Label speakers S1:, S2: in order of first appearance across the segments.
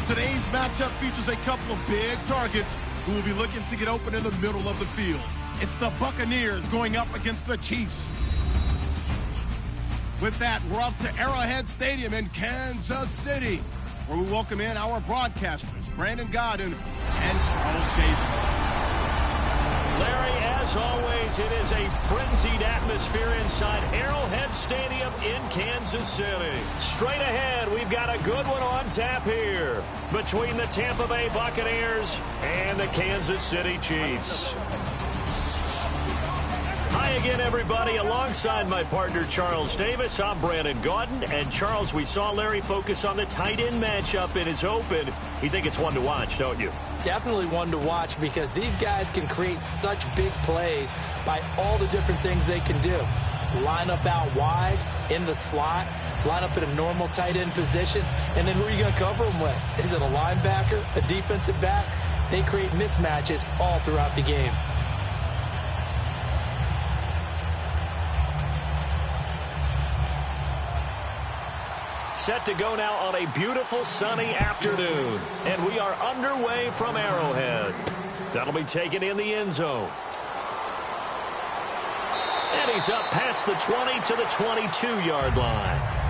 S1: Today's matchup features a couple of big targets who will be looking to get open in the middle of the field. It's the Buccaneers going up against the Chiefs. With that, we're up to Arrowhead Stadium in Kansas City, where we welcome in our broadcasters, Brandon Godden and Charles Davis.
S2: Larry, as always, it is a frenzied atmosphere inside Arrowhead Stadium in Kansas City. Straight ahead, we've got a good one on tap here between the Tampa Bay Buccaneers and the Kansas City Chiefs. Hi again, everybody. Alongside my partner, Charles Davis, I'm Brandon Gaudin. And, Charles, we saw Larry focus on the tight end matchup in his open. You think it's one to watch, don't you?
S3: Definitely one to watch because these guys can create such big plays by all the different things they can do. Line up out wide, in the slot, line up in a normal tight end position, and then who are you going to cover them with? Is it a linebacker, a defensive back? They create mismatches all throughout the game.
S2: Set to go now on a beautiful sunny afternoon. And we are underway from Arrowhead. That'll be taken in the end zone. And he's up past the 20 to the 22-yard line.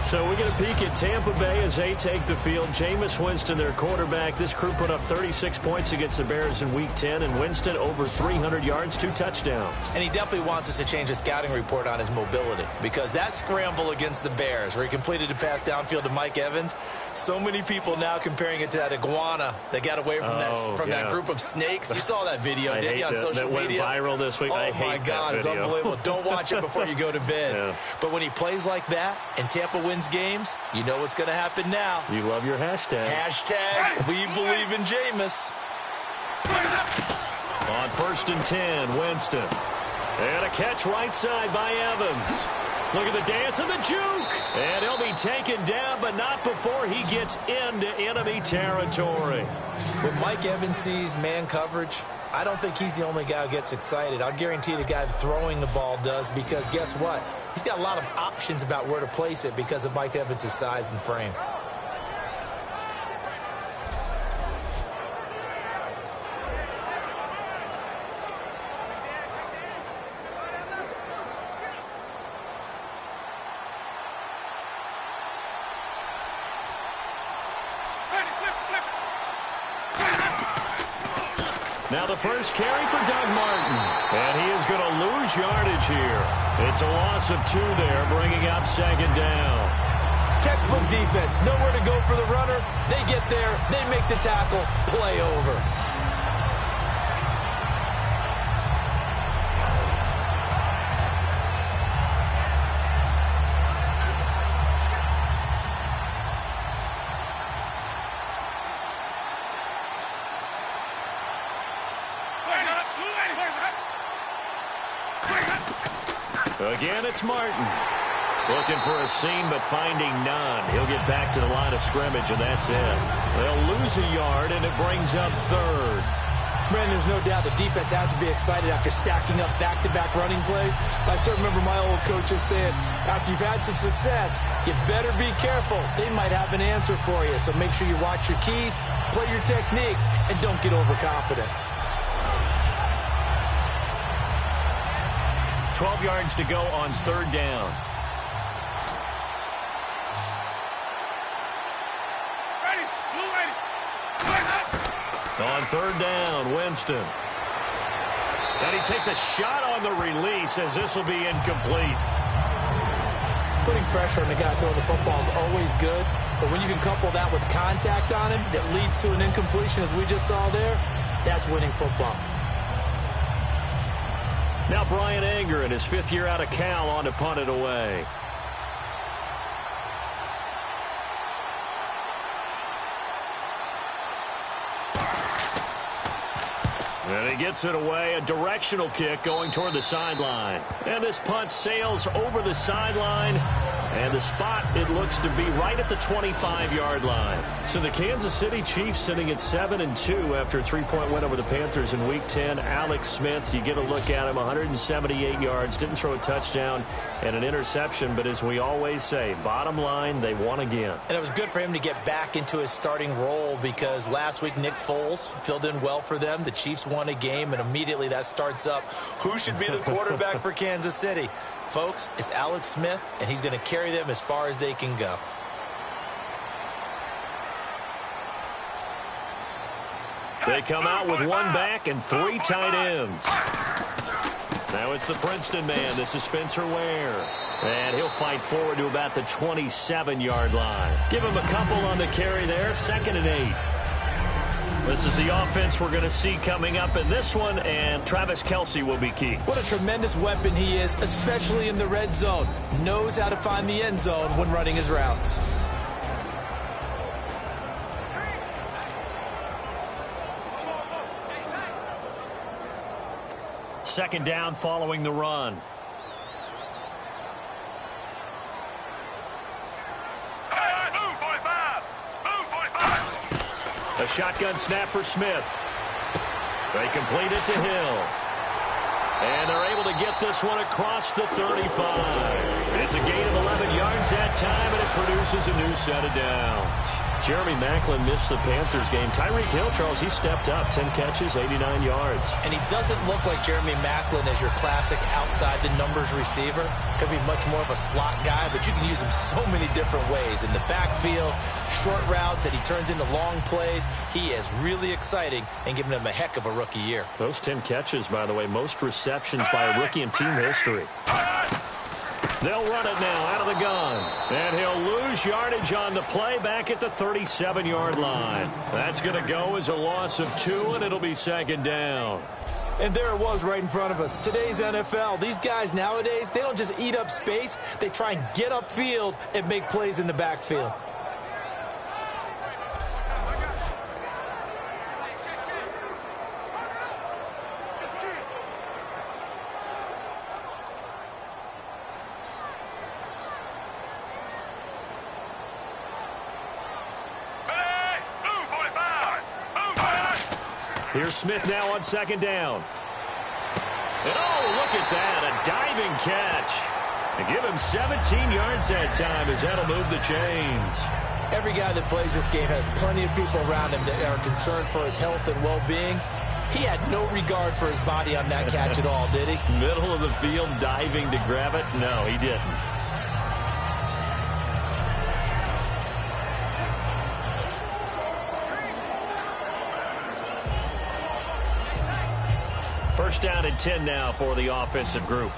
S2: So we get a peek at Tampa Bay as they take the field. Jameis Winston, their quarterback. This crew put up 36 points against the Bears in Week 10, and Winston over 300 yards, 2 touchdowns.
S3: And he definitely wants us to change the scouting report on his mobility because that scramble against the Bears where he completed a pass downfield to Mike Evans, so many people now comparing it to that iguana that got away from that group of snakes. You saw that video, didn't you, on social media?
S2: That went viral this week.
S3: Oh, my God, it's unbelievable. Don't watch it before you go to bed.
S2: Yeah.
S3: But when he plays like that and Tampa wins games, you know what's going to happen now.
S2: You love your hashtag.
S3: Hashtag we believe in Jameis.
S2: On 1st and 10, Winston. And a catch right side by Evans. Look at the dance and the juke. And he'll be taken down, but not before he gets into enemy territory.
S3: When Mike Evans sees man coverage, I don't think he's the only guy who gets excited. I'll guarantee the guy throwing the ball does because guess what? He's got a lot of options about where to place it because of Mike Evans' size and frame.
S2: Now the first carry for Doug Martin. And he is going to lose yardage here. It's a loss of 2 there, bringing up 2nd down.
S3: Textbook defense. Nowhere to go for the runner. They get there. They make the tackle. Play over.
S2: Again, it's Martin. Looking for a seam, but finding none. He'll get back to the line of scrimmage, and that's it. They'll lose a yard, and it brings up 3rd.
S3: Brandon, there's no doubt the defense has to be excited after stacking up back-to-back running plays. I still remember my old coaches saying, after you've had some success, you better be careful. They might have an answer for you, so make sure you watch your keys, play your techniques, and don't get overconfident.
S2: 12 yards to go on 3rd down. On 3rd down, Winston. And he takes a shot on the release as this will be incomplete.
S3: Putting pressure on the guy throwing the football is always good, but when you can couple that with contact on him that leads to an incompletion as we just saw there, that's winning football.
S2: Now Brian Anger in his 5th year out of Cal on to punt it away. And he gets it away, a directional kick going toward the sideline. And this punt sails over the sideline And the spot, it looks to be right at the 25-yard line. So the Kansas City Chiefs sitting at 7-2 after a 3-point win over the Panthers in Week 10. Alex Smith, you get a look at him, 178 yards, didn't throw a touchdown and an interception. But as we always say, bottom line, they won again.
S3: And it was good for him to get back into his starting role because last week Nick Foles filled in well for them. The Chiefs won a game, and immediately that starts up. Who should be the quarterback for Kansas City? Folks, it's Alex Smith, and he's going to carry them as far as they can go.
S2: They come out with one back and 3 tight ends. Now it's the Princeton man. This is Spencer Ware. And he'll fight forward to about the 27-yard line. Give him a couple on the carry there. 2nd and 8. This is the offense we're going to see coming up in this one, and Travis Kelce will be key.
S3: What a tremendous weapon he is, especially in the red zone. Knows how to find the end zone when running his routes.
S2: Second down following the run. A shotgun snap for Smith. They complete it to Hill. And they're able to get this one across the 35. It's a gain of 11 yards that time, and it produces a new set of downs. Jeremy Maclin missed the Panthers game. Tyreek Hill, Charles, he stepped up. 10 catches, 89 yards.
S3: And he doesn't look like Jeremy Maclin as your classic outside-the-numbers receiver. Could be much more of a slot guy, but you can use him so many different ways. In the backfield, short routes that he turns into long plays. He is really exciting and giving him a heck of a rookie year.
S2: Those 10 catches, by the way, most receptions by a rookie in team history. They'll run it now out of the gun. And he'll lose yardage on the play back at the 37-yard line. That's going to go as a loss of 2, and it'll be 2nd down.
S3: And there it was right in front of us. Today's NFL, these guys nowadays, they don't just eat up space. They try and get upfield and make plays in the backfield.
S2: Here's Smith now on 2nd down. And oh, look at that, a diving catch. And give him 17 yards that time as that'll move the chains.
S3: Every guy that plays this game has plenty of people around him that are concerned for his health and well-being. He had no regard for his body on that catch at all, did he?
S2: Middle of the field diving to grab it? No, he didn't. First down and 10 now for the offensive group.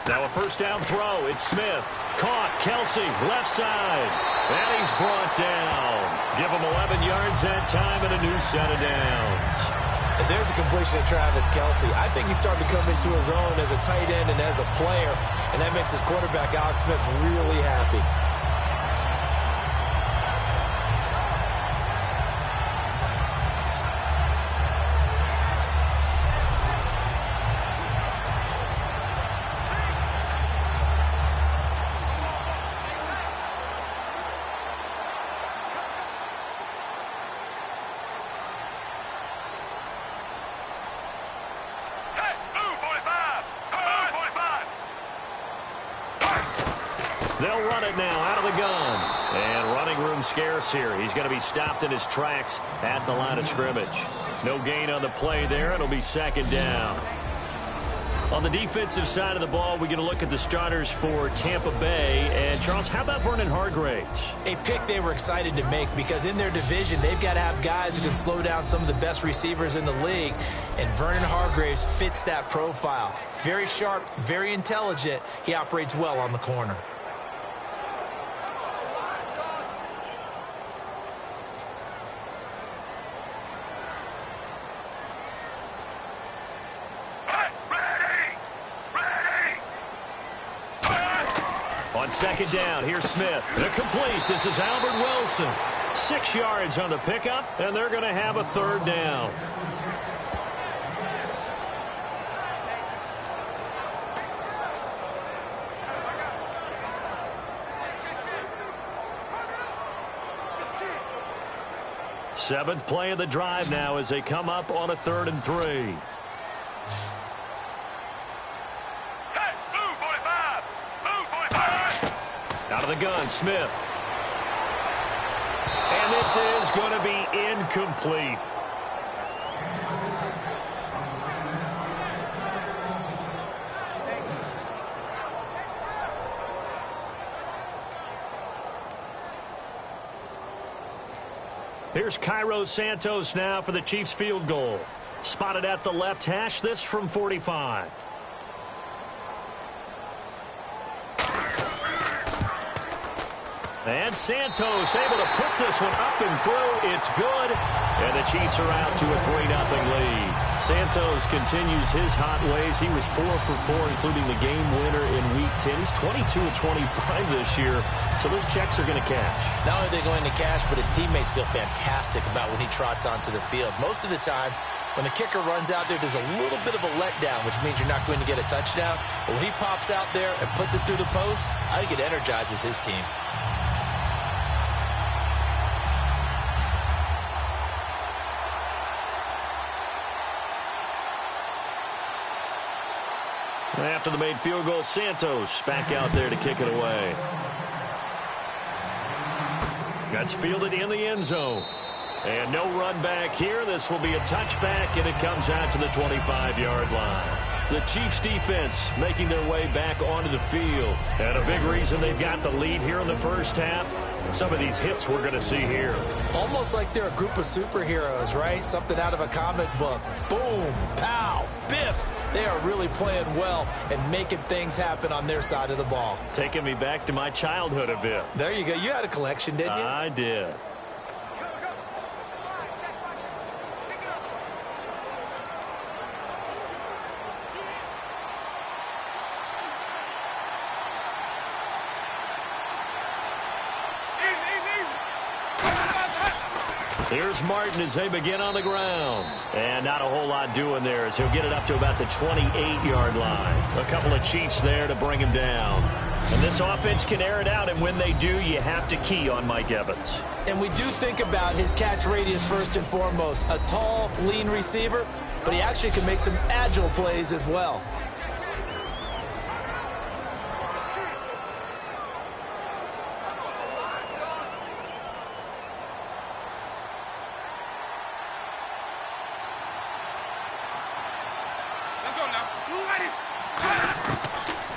S2: Now a first down throw. It's Smith. Caught. Kelce, left side. And he's brought down. Give him 11 yards that time and a new set of downs.
S3: And there's a completion to Travis Kelce. I think he's starting to come into his own as a tight end and as a player. And that makes his quarterback, Alex Smith, really happy.
S2: They'll run it now out of the gun. And running room scarce here. He's going to be stopped in his tracks at the line of scrimmage. No gain on the play there. It'll be 2nd down. On the defensive side of the ball, we're going to look at the starters for Tampa Bay. And, Charles, how about Vernon Hargreaves?
S3: A pick they were excited to make because in their division, they've got to have guys who can slow down some of the best receivers in the league. And Vernon Hargreaves fits that profile. Very sharp, very intelligent. He operates well on the corner.
S2: On 2nd down, here's Smith. The complete. This is Albert Wilson. 6 yards on the pickup, and they're going to have a third down. Seventh play of the drive now as they come up on a 3rd and 3.
S4: Set, blue 45. Blue 45.
S2: Out of the gun, Smith. And this is going to be incomplete. Here's Cairo Santos now for the Chiefs field goal. Spotted at the left hash, this from 45. And Santos able to put this one up and through. It's good. And the Chiefs are out to a 3-0 lead. Santos continues his hot ways. He was 4 for 4, including the game winner in Week 10. He's 22 of 25 this year. So those checks are going to cash.
S3: Not only are they going to cash, but his teammates feel fantastic about when he trots onto the field. Most of the time, when the kicker runs out there, there's a little bit of a letdown, which means you're not going to get a touchdown. But when he pops out there and puts it through the post, I think it energizes his team.
S2: After the made field goal, Santos back out there to kick it away. That's fielded in the end zone. And no run back here. This will be a touchback, and it comes out to the 25-yard line. The Chiefs defense making their way back onto the field. And a big reason they've got the lead here in the first half, some of these hits we're going to see here.
S3: Almost like they're a group of superheroes, right? Something out of a comic book. Boom, pow, biff. They are really playing well and making things happen on their side of the ball.
S2: Taking me back to my childhood a bit.
S3: There you go. You had a collection, didn't you?
S2: I did. Here's Martin as they begin on the ground. And not a whole lot doing there as he'll get it up to about the 28-yard line. A couple of Chiefs there to bring him down. And this offense can air it out, and when they do, you have to key on Mike Evans.
S3: And we do think about his catch radius first and foremost. A tall, lean receiver, but he actually can make some agile plays as well.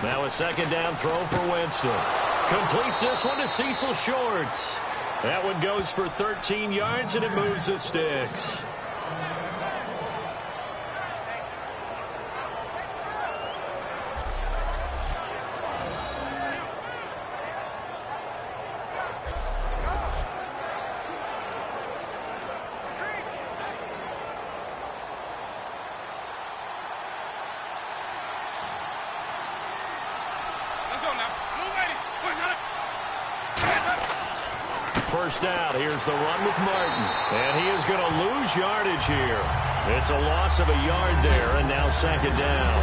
S2: Now a second down throw for Winston. Completes this one to Cecil Shorts. That one goes for 13 yards, and it moves the sticks. First down, here's the run with Martin. And he is going to lose yardage here. It's a loss of a yard there, and now second down.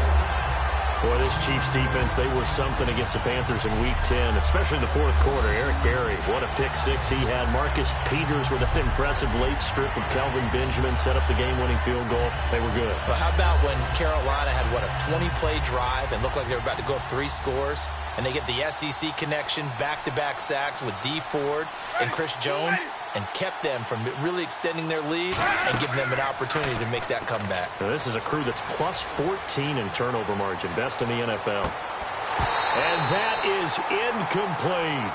S2: Boy, this Chiefs defense, they were something against the Panthers in Week 10, especially in the fourth quarter. Eric Berry, what a pick six he had. Marcus Peters with an impressive late strip of Kelvin Benjamin, set up the game-winning field goal. They were good.
S3: But how about when Carolina had, what, a 20-play drive and looked like they were about to go up 3 scores, and they get the SEC connection, back-to-back sacks with D. Ford and Chris Jones, and kept them from really extending their lead and giving them an opportunity to make that comeback.
S2: Now, this is a crew that's plus 14 in turnover margin, best in the NFL. And that is incomplete.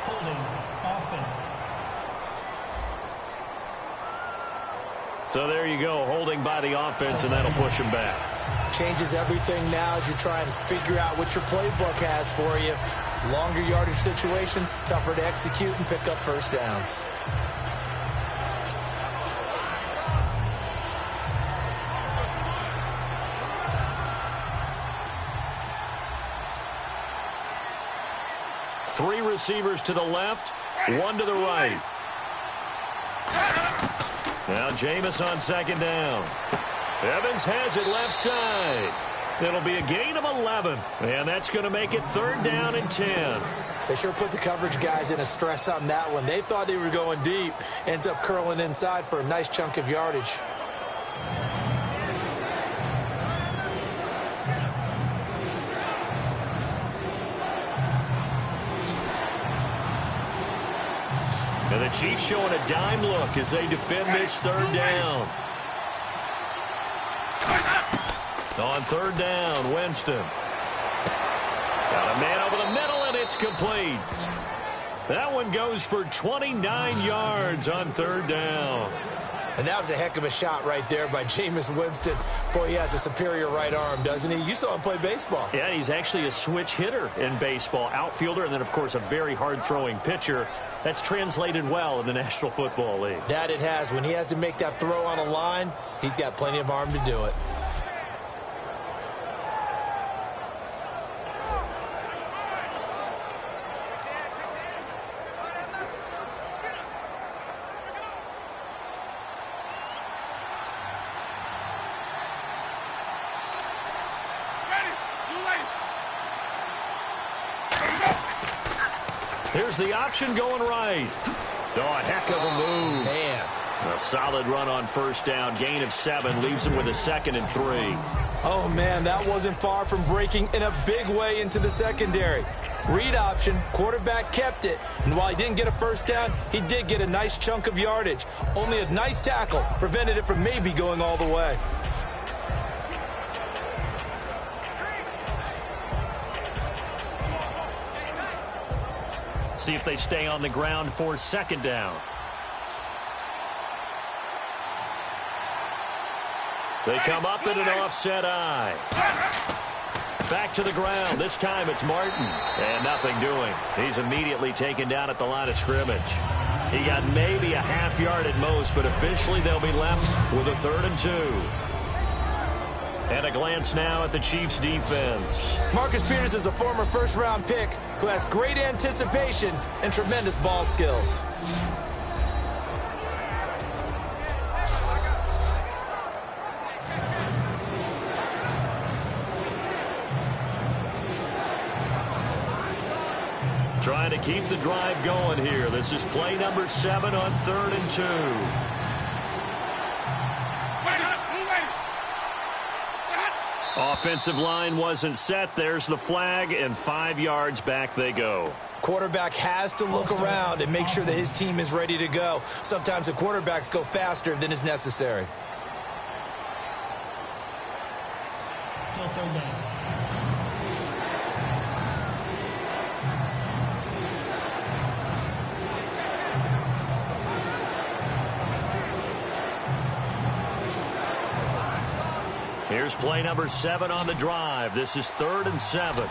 S5: Holding offense.
S2: So there you go, holding by the offense, and that'll push him back.
S3: Changes everything now as you try and figure out what your playbook has for you. Longer yardage situations, tougher to execute and pick up first downs.
S2: receivers to the left, one to the right. Now Jameis on second down. Evans has it left side. It'll be a gain of 11, and that's going to make it 3rd down and 10.
S3: They sure put the coverage guys in a stress on that one. They thought they were going deep. Ends up curling inside for a nice chunk of yardage.
S2: And the Chiefs showing a dime look as they defend this 3rd down. On 3rd down, Winston. Got a man over the middle, and it's complete. That one goes for 29 yards on 3rd down.
S3: And that was a heck of a shot right there by Jameis Winston. Boy, he has a superior right arm, doesn't he? You saw him play baseball.
S2: Yeah, he's actually a switch hitter in baseball. Outfielder, and then, of course, a very hard-throwing pitcher. That's translated well in the National Football League.
S3: That it has. When he has to make that throw on a line, he's got plenty of arm to do it.
S2: Here's the option going right. Oh, a heck of a move.
S3: Man.
S2: A solid run on 1st down. Gain of 7. Leaves him with a 2nd and 3.
S3: Oh, man, that wasn't far from breaking in a big way into the secondary. Read option. Quarterback kept it. And while he didn't get a 1st down, he did get a nice chunk of yardage. Only a nice tackle prevented it from maybe going all the way.
S2: See if they stay on the ground for 2nd down. They come up in an offset eye. Back to the ground. This time it's Martin. And nothing doing. He's immediately taken down at the line of scrimmage. He got maybe a half yard at most, but officially they'll be left with a 3rd and 2. And a glance now at the Chiefs' defense.
S3: Marcus Peters is a former 1st-round pick who has great anticipation and tremendous ball skills.
S2: Trying to keep the drive going here. This is play number 7 on 3rd and 2. Offensive line wasn't set. There's the flag, and 5 yards back they go.
S3: Quarterback has to look around and make sure that his team is ready to go. Sometimes the quarterbacks go faster than is necessary.
S5: Still 3rd down.
S2: Here's play number 7 on the drive. This is 3rd and 7.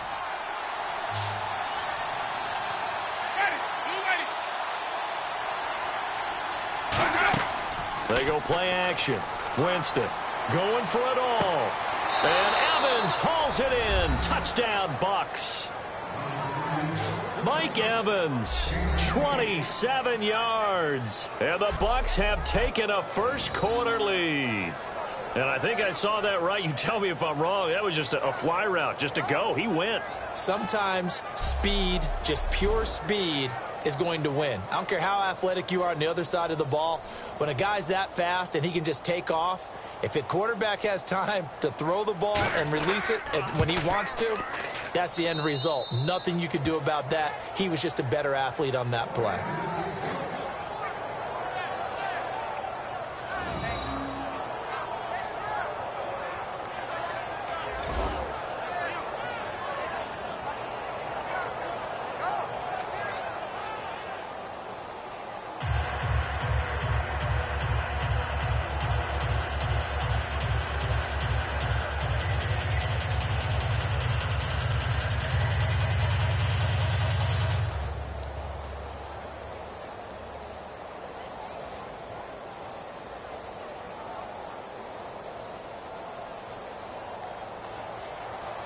S2: They go play action. Winston going for it all. And Evans hauls it in. Touchdown, Bucs. Mike Evans, 27 yards. And the Bucs have taken a 1st quarter lead. And I think I saw that right. You tell me if I'm wrong. That was just a fly route, just to go. He went.
S3: Sometimes speed, just pure speed, is going to win. I don't care how athletic you are on the other side of the ball. When a guy's that fast and he can just take off, if a quarterback has time to throw the ball and release it when he wants to, that's the end result. Nothing you could do about that. He was just a better athlete on that play.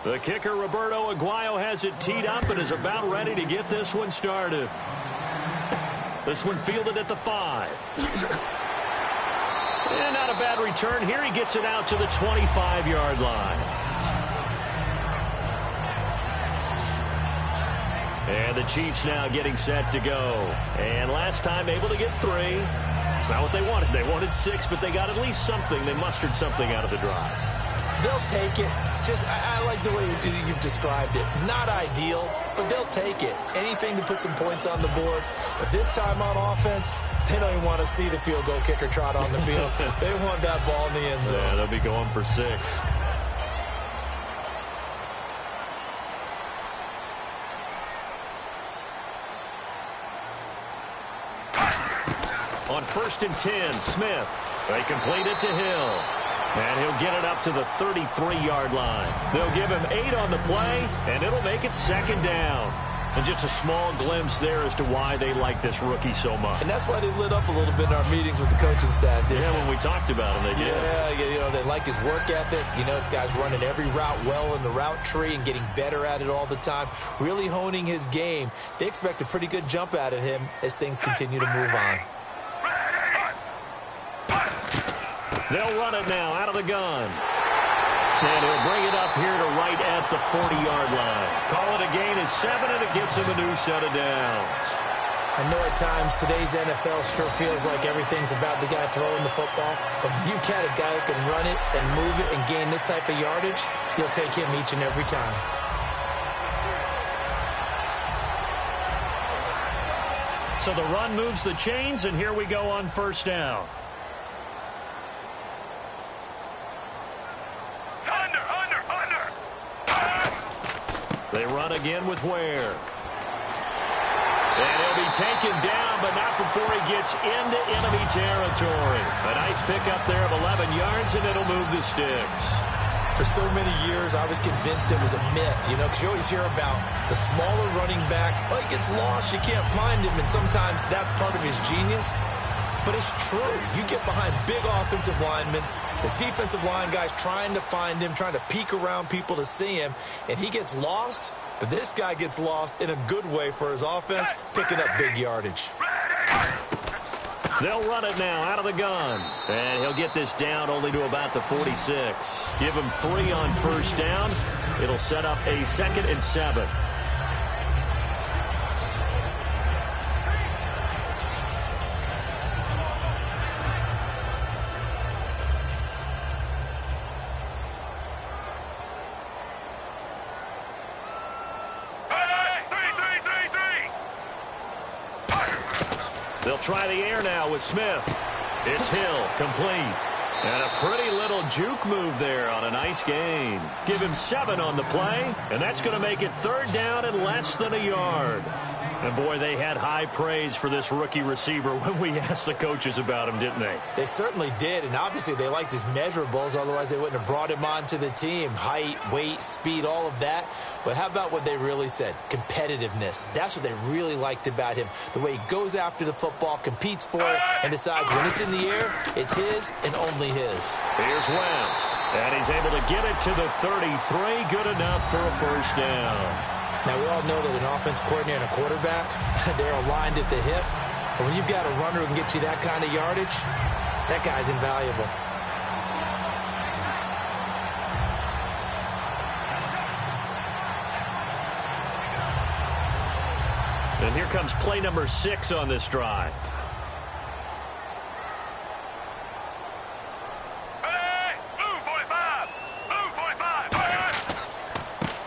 S2: The kicker, Roberto Aguayo, has it teed up and is about ready to get this one started. This one fielded at the 5. And not a bad return here. He gets it out to the 25-yard line. And the Chiefs now getting set to go. And last time able to get 3. It's not what they wanted. They wanted 6, but they got at least something. They mustered something out of the drive.
S3: They'll take it. I like the way you've described it. Not ideal, but they'll take it. Anything to put some points on the board. But this time on offense, they don't even want to see the field goal kicker trot on the field. They want that ball in the end zone.
S2: Yeah, they'll be going for 6. On 1st and 10, Smith. They complete it to Hill. And he'll get it up to the 33-yard line. They'll give him 8 on the play, and it'll make it 2nd down. And just a small glimpse there as to why they like this rookie so much.
S3: And that's why they lit up a little bit in our meetings with the coaching staff.
S2: Yeah, when we talked about him, they did.
S3: Yeah, they like his work ethic. This guy's running every route well in the route tree and getting better at it all the time. Really honing his game. They expect a pretty good jump out of him as things continue to move on.
S2: They'll run it now out of the gun. And he'll bring it up here to right at the 40-yard line. Call it a gain of 7, and it gets him a new set of downs.
S3: I know at times today's NFL sure feels like everything's about the guy throwing the football. But if you've got a guy who can run it and move it and gain this type of yardage, you'll take him each and every time.
S2: So the run moves the chains, and here we go on 1st down. They run again with Ware. And he'll be taken down, but not before he gets into enemy territory. A nice pickup there of 11 yards, and it'll move the sticks.
S3: For so many years, I was convinced it was a myth, because you always hear about the smaller running back. Oh, he gets lost, you can't find him, and sometimes that's part of his genius. But it's true. You get behind big offensive linemen, the defensive line guys trying to find him, trying to peek around people to see him, and he gets lost. But this guy gets lost in a good way for his offense, picking up big yardage.
S2: They'll run it now out of the gun. And he'll get this down only to about the 46. Give him 3 on 1st down. It'll set up a 2nd and 7. They'll try the air now with Smith. It's Hill, complete. And a pretty little juke move there on a nice gain. Give him 7 on the play, and that's going to make it 3rd down and less than a yard. And, boy, they had high praise for this rookie receiver when we asked the coaches about him, didn't they?
S3: They certainly did, and obviously they liked his measurables. Otherwise, they wouldn't have brought him onto the team. Height, weight, speed, all of that. But how about what they really said? Competitiveness. That's what they really liked about him. The way he goes after the football, competes for it, and decides when it's in the air, it's his and only his.
S2: Here's West, and he's able to get it to the 33. Good enough for a 1st down.
S3: Now, we all know that an offense coordinator and a quarterback, they're aligned at the hip. But when you've got a runner who can get you that kind of yardage, that guy's invaluable.
S2: And here comes play number 6 on this drive.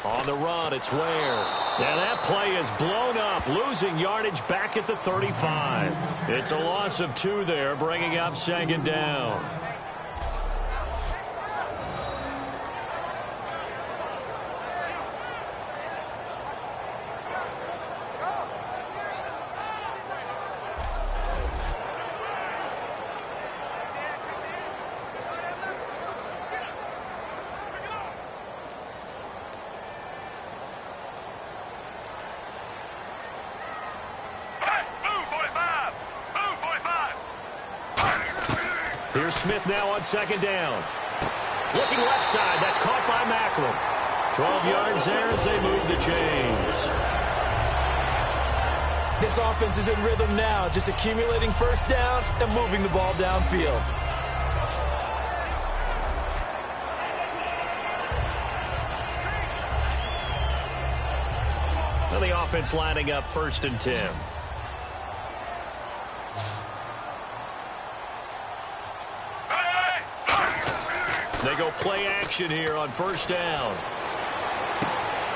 S2: On the run, it's Ware. And that play is blown up, losing yardage back at the 35. It's a loss of 2 there, bringing up 2nd down. Here's Smith now on 2nd down. Looking left side. That's caught by Macklin. 12 yards there as they move the chains.
S3: This offense is in rhythm now, just accumulating first downs and moving the ball downfield.
S2: Well, the offense lining up 1st and 10. They go play action here on 1st down.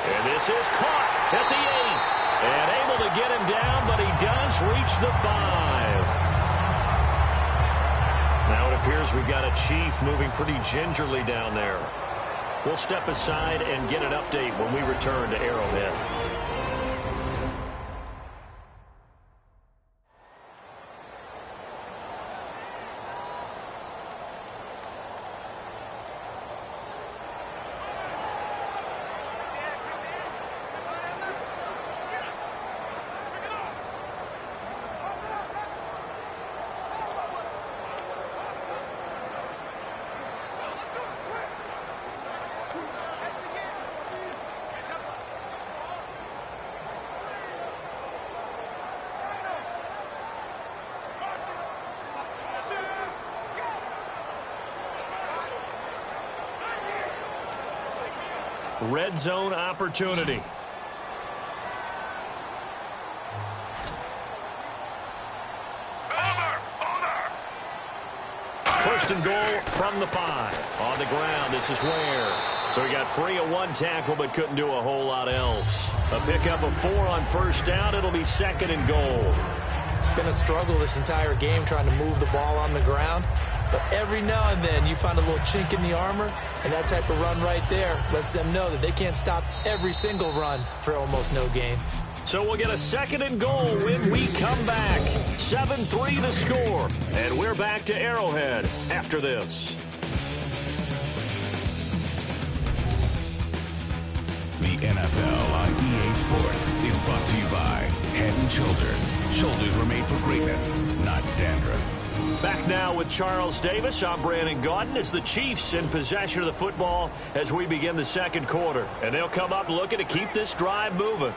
S2: And this is caught at the 8. And able to get him down, but he does reach the 5. Now it appears we've got a Chief moving pretty gingerly down there. We'll step aside and get an update when we return to Arrowhead. Red zone opportunity. First and goal from the 5. On the ground, this is Ware. So he got free of 1 tackle, but couldn't do a whole lot else. A pickup of 4 on 1st down. It'll be 2nd and goal.
S3: It's been a struggle this entire game trying to move the ball on the ground. But every now and then you find a little chink in the armor, and that type of run right there lets them know that they can't stop every single run for almost no gain.
S2: So we'll get a 2nd and goal when we come back. 7-3 the score, and we're back to Arrowhead after this.
S6: The NFL on EA Sports is brought to you by Head & Shoulders. Shoulders were made for greatness, not dandruff.
S2: Back now with Charles Davis. I'm Brandon Gaudin. It's the Chiefs in possession of the football as we begin the 2nd quarter. And they'll come up looking to keep this drive moving.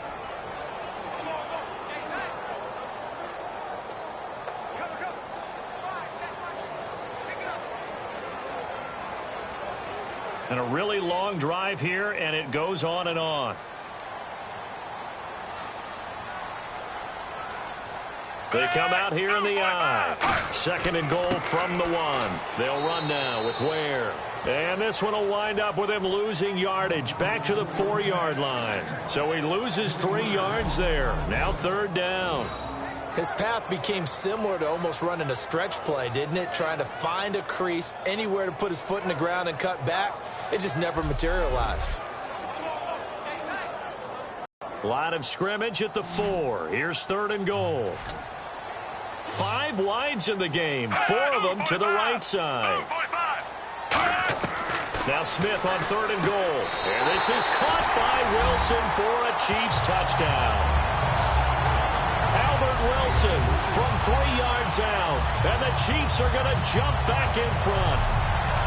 S2: And a really long drive here, and it goes on and on. They come out here in the I. 2nd and goal from the 1. They'll run now with Ware. And this one will wind up with him losing yardage back to the 4-yard line. So he loses 3 yards there. Now 3rd down.
S3: His path became similar to almost running a stretch play, didn't it? Trying to find a crease, anywhere to put his foot in the ground and cut back. It just never materialized.
S2: Line of scrimmage at the 4. Here's 3rd and goal. 5 wides in the game. 4 of them to the right side. Now Smith on 3rd and goal. And this is caught by Wilson for a Chiefs touchdown. Albert Wilson from 3 yards out. And the Chiefs are going to jump back in front.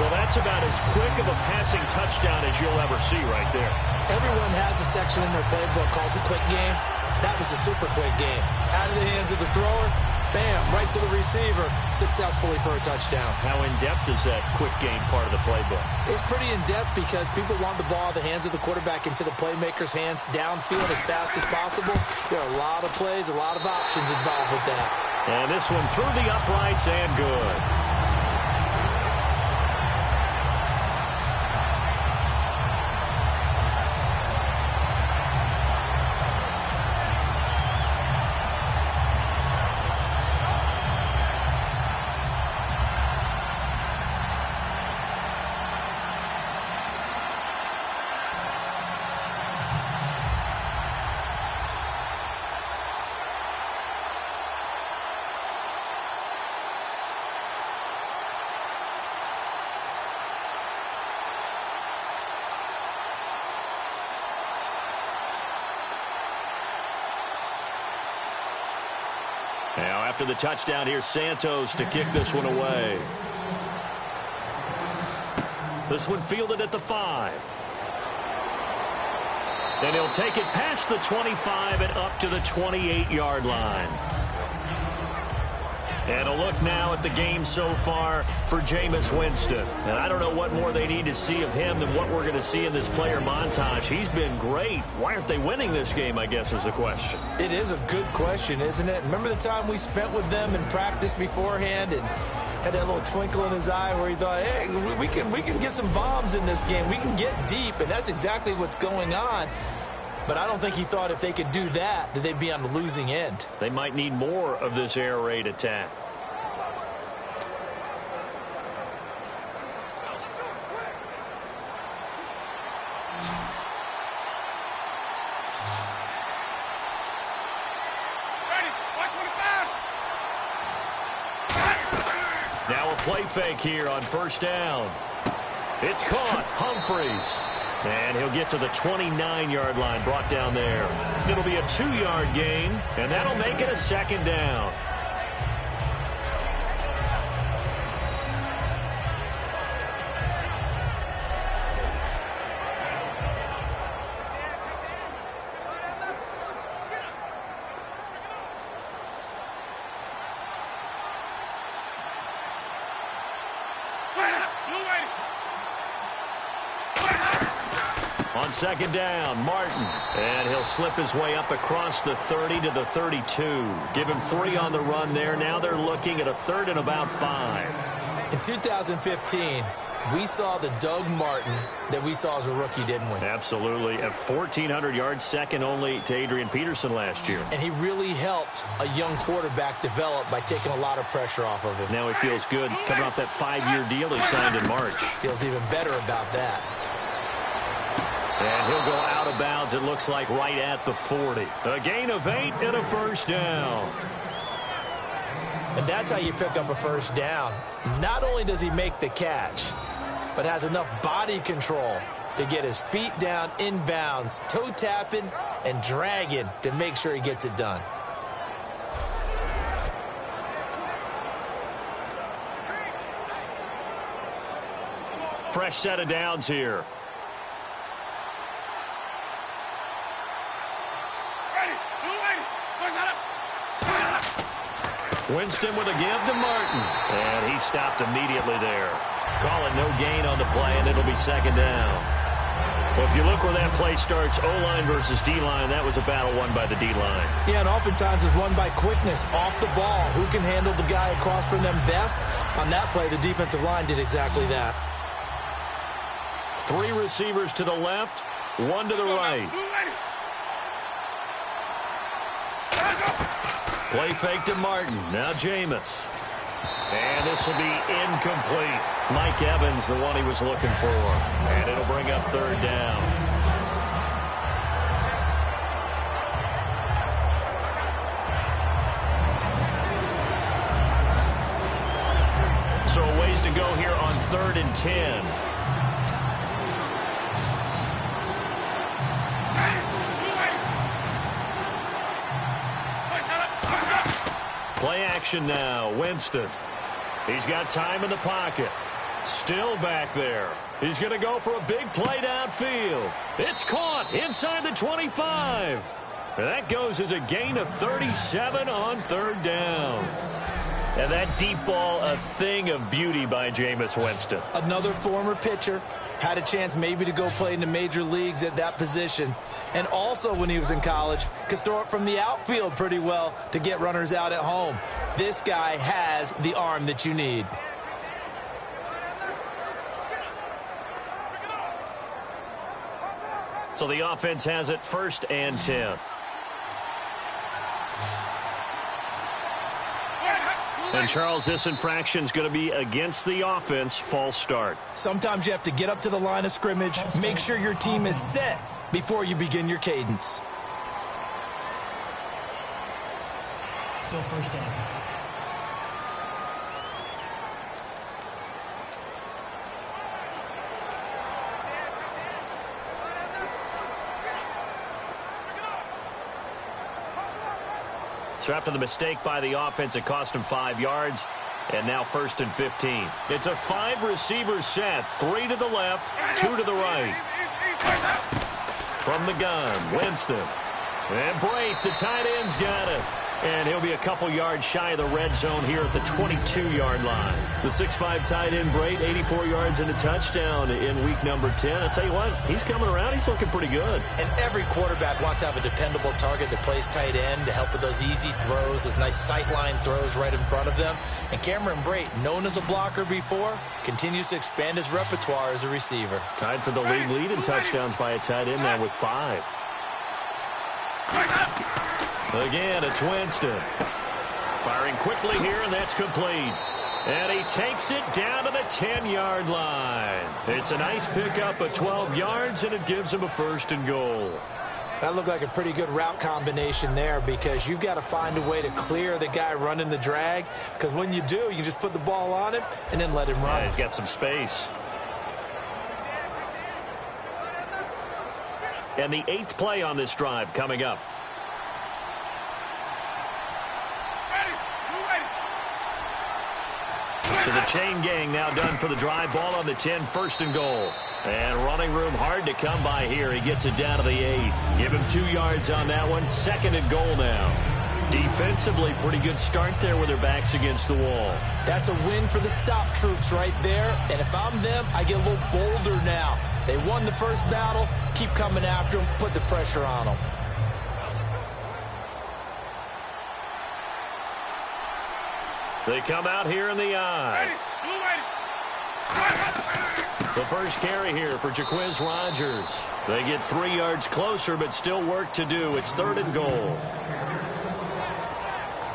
S2: Well, that's about as quick of a passing touchdown as you'll ever see right there.
S3: Everyone has a section in their playbook called the quick game. That was a super quick game. Out of the hands of the thrower, bam, right to the receiver, successfully for a touchdown.
S2: How in-depth is that quick game part of the playbook?
S3: It's pretty in-depth because people want the ball out of the hands of the quarterback into the playmaker's hands downfield as fast as possible. There are a lot of plays, a lot of options involved with that.
S2: And this one through the uprights and good. Now, after the touchdown, here's Santos to kick this one away. This one fielded at the 5. And he'll take it past the 25 and up to the 28-yard line. And a look now at the game so far for Jameis Winston. And I don't know what more they need to see of him than what we're going to see in this player montage. He's been great. Why aren't they winning this game, I guess, is the question.
S3: It is a good question, isn't it? Remember the time we spent with them in practice beforehand and had that little twinkle in his eye where he thought, hey, we can get some bombs in this game. We can get deep, and that's exactly what's going on. But I don't think he thought if they could do that they'd be on the losing end.
S2: They might need more of this air raid attack. Now a play fake here on first down. It's caught. Humphreys. And he'll get to the 29-yard line, brought down there. It'll be a 2-yard gain, and that'll make it a second down. On second down, Martin. And he'll slip his way up across the 30 to the 32. Give him 3 on the run there. Now they're looking at a 3rd and about 5.
S3: In 2015, we saw the Doug Martin that we saw as a rookie, didn't we?
S2: Absolutely. A 1,400 yards, second only to Adrian Peterson last year.
S3: And he really helped a young quarterback develop by taking a lot of pressure off of him.
S2: Now he feels good coming off that 5-year deal he signed in March.
S3: Feels even better about that.
S2: And he'll go out of bounds, it looks like, right at the 40. A gain of 8 and a first down.
S3: And that's how you pick up a first down. Not only does he make the catch, but has enough body control to get his feet down inbounds, toe tapping and dragging to make sure he gets it done.
S2: Fresh set of downs here. Winston with a give to Martin. And he stopped immediately there. Call it no gain on the play, and it'll be second down. Well, if you look where that play starts, O-line versus D-line, that was a battle won by the D-line.
S3: Yeah, and oftentimes it's won by quickness off the ball. Who can handle the guy across from them best? On that play, the defensive line did exactly that.
S2: 3 receivers to the left, 1 to the right. Play fake to Martin. Now Jameis. And this will be incomplete. Mike Evans, the one he was looking for. And it'll bring up 3rd down. So a ways to go here on 3rd and 10. Play action now. Winston. He's got time in the pocket. Still back there. He's going to go for a big play downfield. It's caught inside the 25. And that goes as a gain of 37 on 3rd down. And that deep ball, a thing of beauty by Jameis Winston.
S3: Another former pitcher. Had a chance maybe to go play in the major leagues at that position. And also when he was in college, could throw it from the outfield pretty well to get runners out at home. This guy has the arm that you need.
S2: So the offense has it 1st and 10. And, Charles, this infraction is going to be against the offense. False start.
S3: Sometimes you have to get up to the line of scrimmage, make sure your team is set before you begin your cadence.
S5: Still first down.
S2: So after the mistake by the offense, it cost him 5 yards. And now 1st and 15. It's a 5-receiver set. 3 to the left, 2 to the right. From the gun, Winston. And Brate, the tight end's got it. And he'll be a couple yards shy of the red zone here at the 22-yard line. The 6'5" tight end, Brate, 84 yards and a touchdown in week number 10. I'll tell you what, he's coming around. He's looking pretty good.
S3: And every quarterback wants to have a dependable target that plays tight end to help with those easy throws, those nice sightline throws right in front of them. And Cameron Brate, known as a blocker before, continues to expand his repertoire as a receiver.
S2: Tied for the lead in touchdowns by a tight end now with 5. Again, it's Winston. Firing quickly here, and that's complete. And he takes it down to the 10-yard line. It's a nice pickup of 12 yards, and it gives him a 1st and goal.
S3: That looked like a pretty good route combination there because you've got to find a way to clear the guy running the drag, because when you do, you can just put the ball on him and then let him run.
S2: Yeah, he's got some space. And the 8th play on this drive coming up. So the chain gang now done for the drive. Ball on the 10, 1st and goal. And running room hard to come by here. He gets it down to the 8. Give him 2 yards on that one. 2nd and goal now. Defensively, pretty good start there with their backs against the wall.
S3: That's a win for the stop troops right there. And if I'm them, I get a little bolder now. They won the first battle. Keep coming after them. Put the pressure on them.
S2: They come out here in the eye. The first carry here for Jaquiz Rogers. They get 3 yards closer, but still work to do. It's 3rd and goal.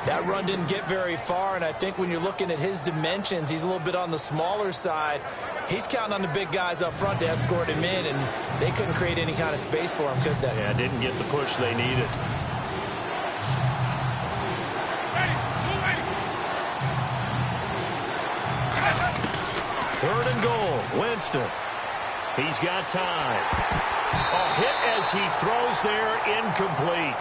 S3: That run didn't get very far, and I think when you're looking at his dimensions, he's a little bit on the smaller side. He's counting on the big guys up front to escort him in, and they couldn't create any kind of space for him, could they?
S2: Yeah, didn't get the push they needed. Third and goal, Winston. He's got time. A hit as he throws there, incomplete.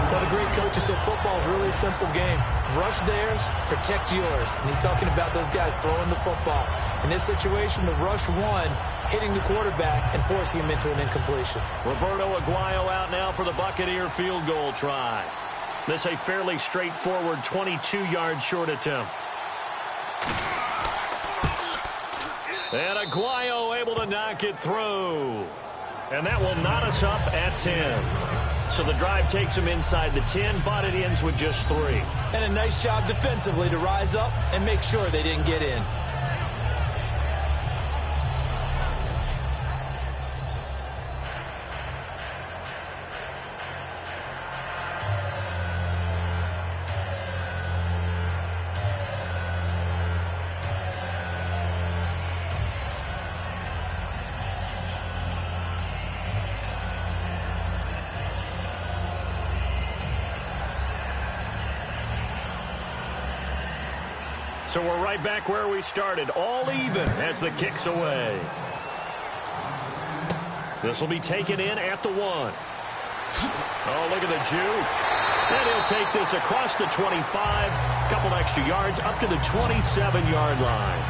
S3: But a great coach has said football is really a simple game. Rush theirs, protect yours. And he's talking about those guys throwing the football. In this situation, the rush one, hitting the quarterback and forcing him into an incompletion.
S2: Roberto Aguayo out now for the Buccaneer field goal try. This a fairly straightforward 22-yard short attempt. And Aguayo able to knock it through. And that will knot us up at 10. So the drive takes him inside the 10, but it ends with just 3.
S3: And a nice job defensively to rise up and make sure they didn't get in.
S2: So we're right back where we started, all even as the kick's away. This will be taken in at the 1. Oh, look at the juke. And he'll take this across the 25, a couple extra yards, up to the 27-yard line.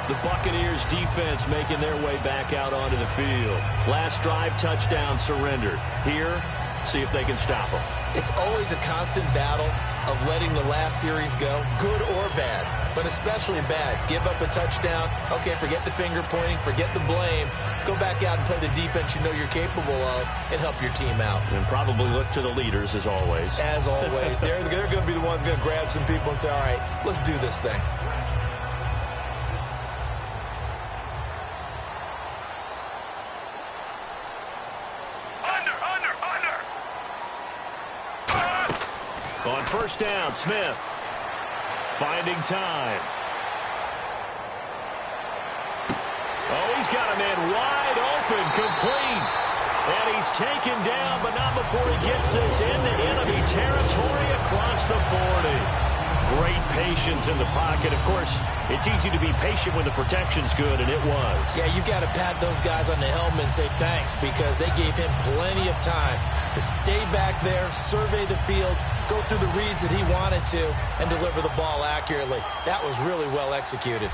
S2: The Buccaneers defense making their way back out onto the field. Last drive, touchdown, surrendered. Here, see if they can stop them.
S3: It's always a constant battle of letting the last series go, good or bad, but especially bad. Give up a touchdown. Okay, forget the finger pointing, forget the blame. Go back out and play the defense you know you're capable of and help your team out.
S2: And probably look to the leaders as always.
S3: As always. They're going to be the ones going to grab some people and say, all right, let's do this thing.
S2: On first down, Smith finding time. Oh, he's got a man wide open, complete. And he's taken down, but not before he gets this into enemy territory across the 40. Great patience in the pocket. Of course, it's easy to be patient when the protection's good, and it was.
S3: Yeah, you've got to pat those guys on the helmet and say thanks because they gave him plenty of time to stay back there, survey the field, go through the reads that he wanted to, and deliver the ball accurately. That was really well executed.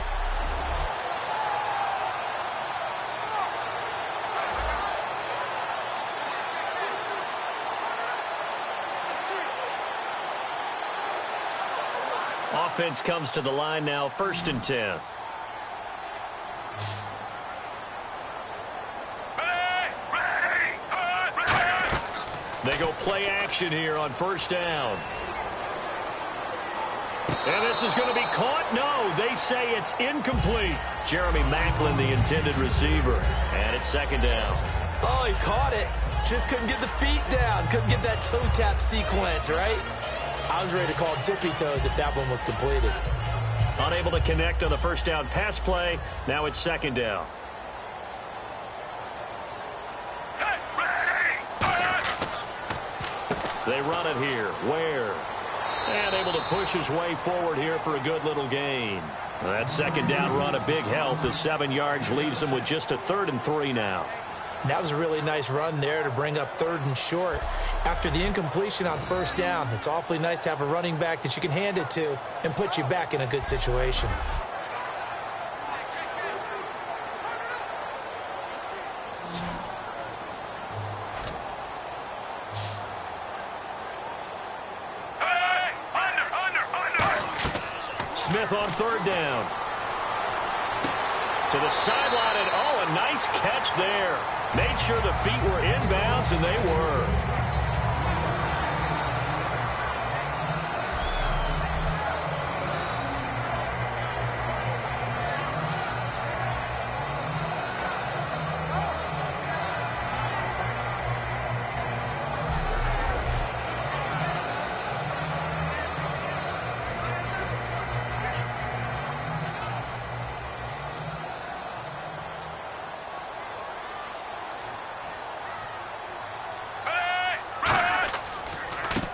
S2: Offense comes to the line now, 1st and 10. They go play action here on 1st down. And this is going to be caught. No, they say it's incomplete. Jeremy Maclin, the intended receiver. And it's 2nd down.
S3: Oh, he caught it. Just couldn't get the feet down. Couldn't get that toe tap sequence, right? I was ready to call tippy toes if that one was completed.
S2: Unable to connect on the 1st down pass play. Now it's 2nd down. They run it here. Ware. And able to push his way forward here for a good little gain. That 2nd down run a big help. The 7 yards leaves them with just a 3rd and 3 now.
S3: That was a really nice run there to bring up 3rd and short. After the incompletion on 1st down, it's awfully nice to have a running back that you can hand it to and put you back in a good situation.
S2: Smith on 3rd down. To the sideline, and oh, a nice catch there. Made sure the feet were inbounds, and they were.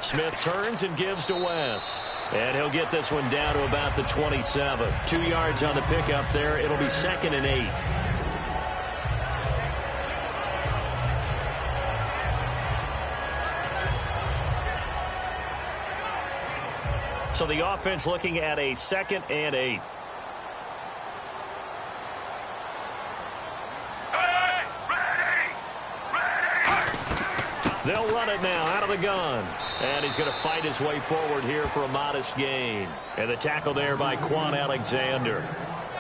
S2: Smith turns and gives to West. And he'll get this one down to about the 27. 2 yards on the pickup there. It'll be 2nd and 8. So the offense looking at a 2nd and 8. They'll run it now out of the gun. And he's going to fight his way forward here for a modest gain. And the tackle there by Quan Alexander.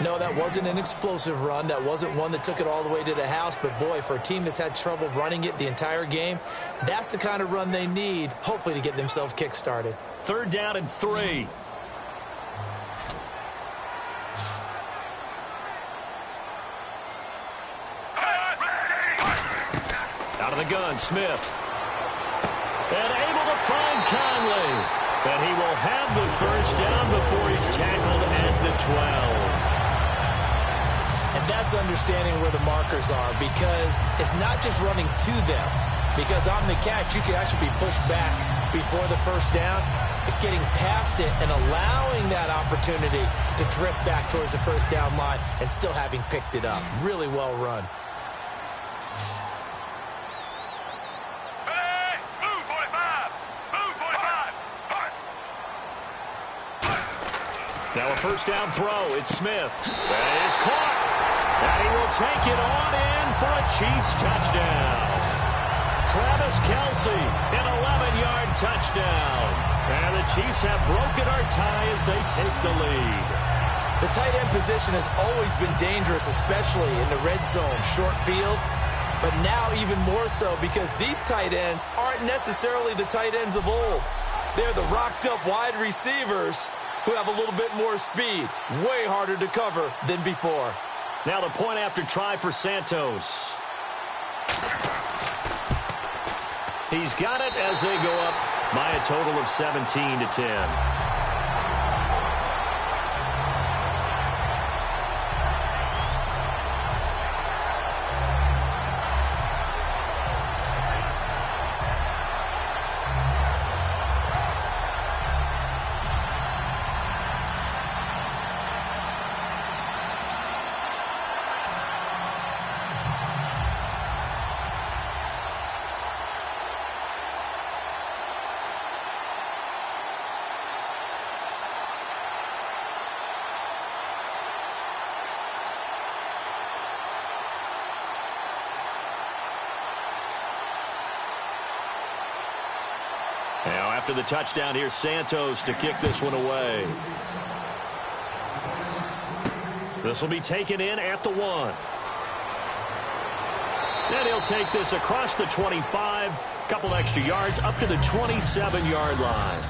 S3: No, that wasn't an explosive run. That wasn't one that took it all the way to the house. But, boy, for a team that's had trouble running it the entire game, that's the kind of run they need, hopefully, to get themselves kick-started.
S2: 3rd down and 3. Out of the gun, Smith. And able to find Conley. And he will have the 1st down before he's tackled at the 12.
S3: And that's understanding where the markers are, because it's not just running to them. Because on the catch, you can actually be pushed back before the 1st down. It's getting past it and allowing that opportunity to drift back towards the 1st down line and still having picked it up. Really well run.
S2: Now a 1st down throw. It's Smith. That is caught. And he will take it on in for a Chiefs touchdown. Travis Kelce, an 11-yard touchdown. And the Chiefs have broken our tie as they take the lead.
S3: The tight end position has always been dangerous, especially in the red zone, short field. But now even more so, because these tight ends aren't necessarily the tight ends of old. They're the rocked-up wide receivers who have a little bit more speed. Way harder to cover than before.
S2: Now the point after try for Santos. He's got it as they go up by a total of 17-10. after the touchdown. Here's Santos to kick this one away. This will be taken in at the 1. Then he'll take this across the 25, couple extra yards up to the 27-yard line.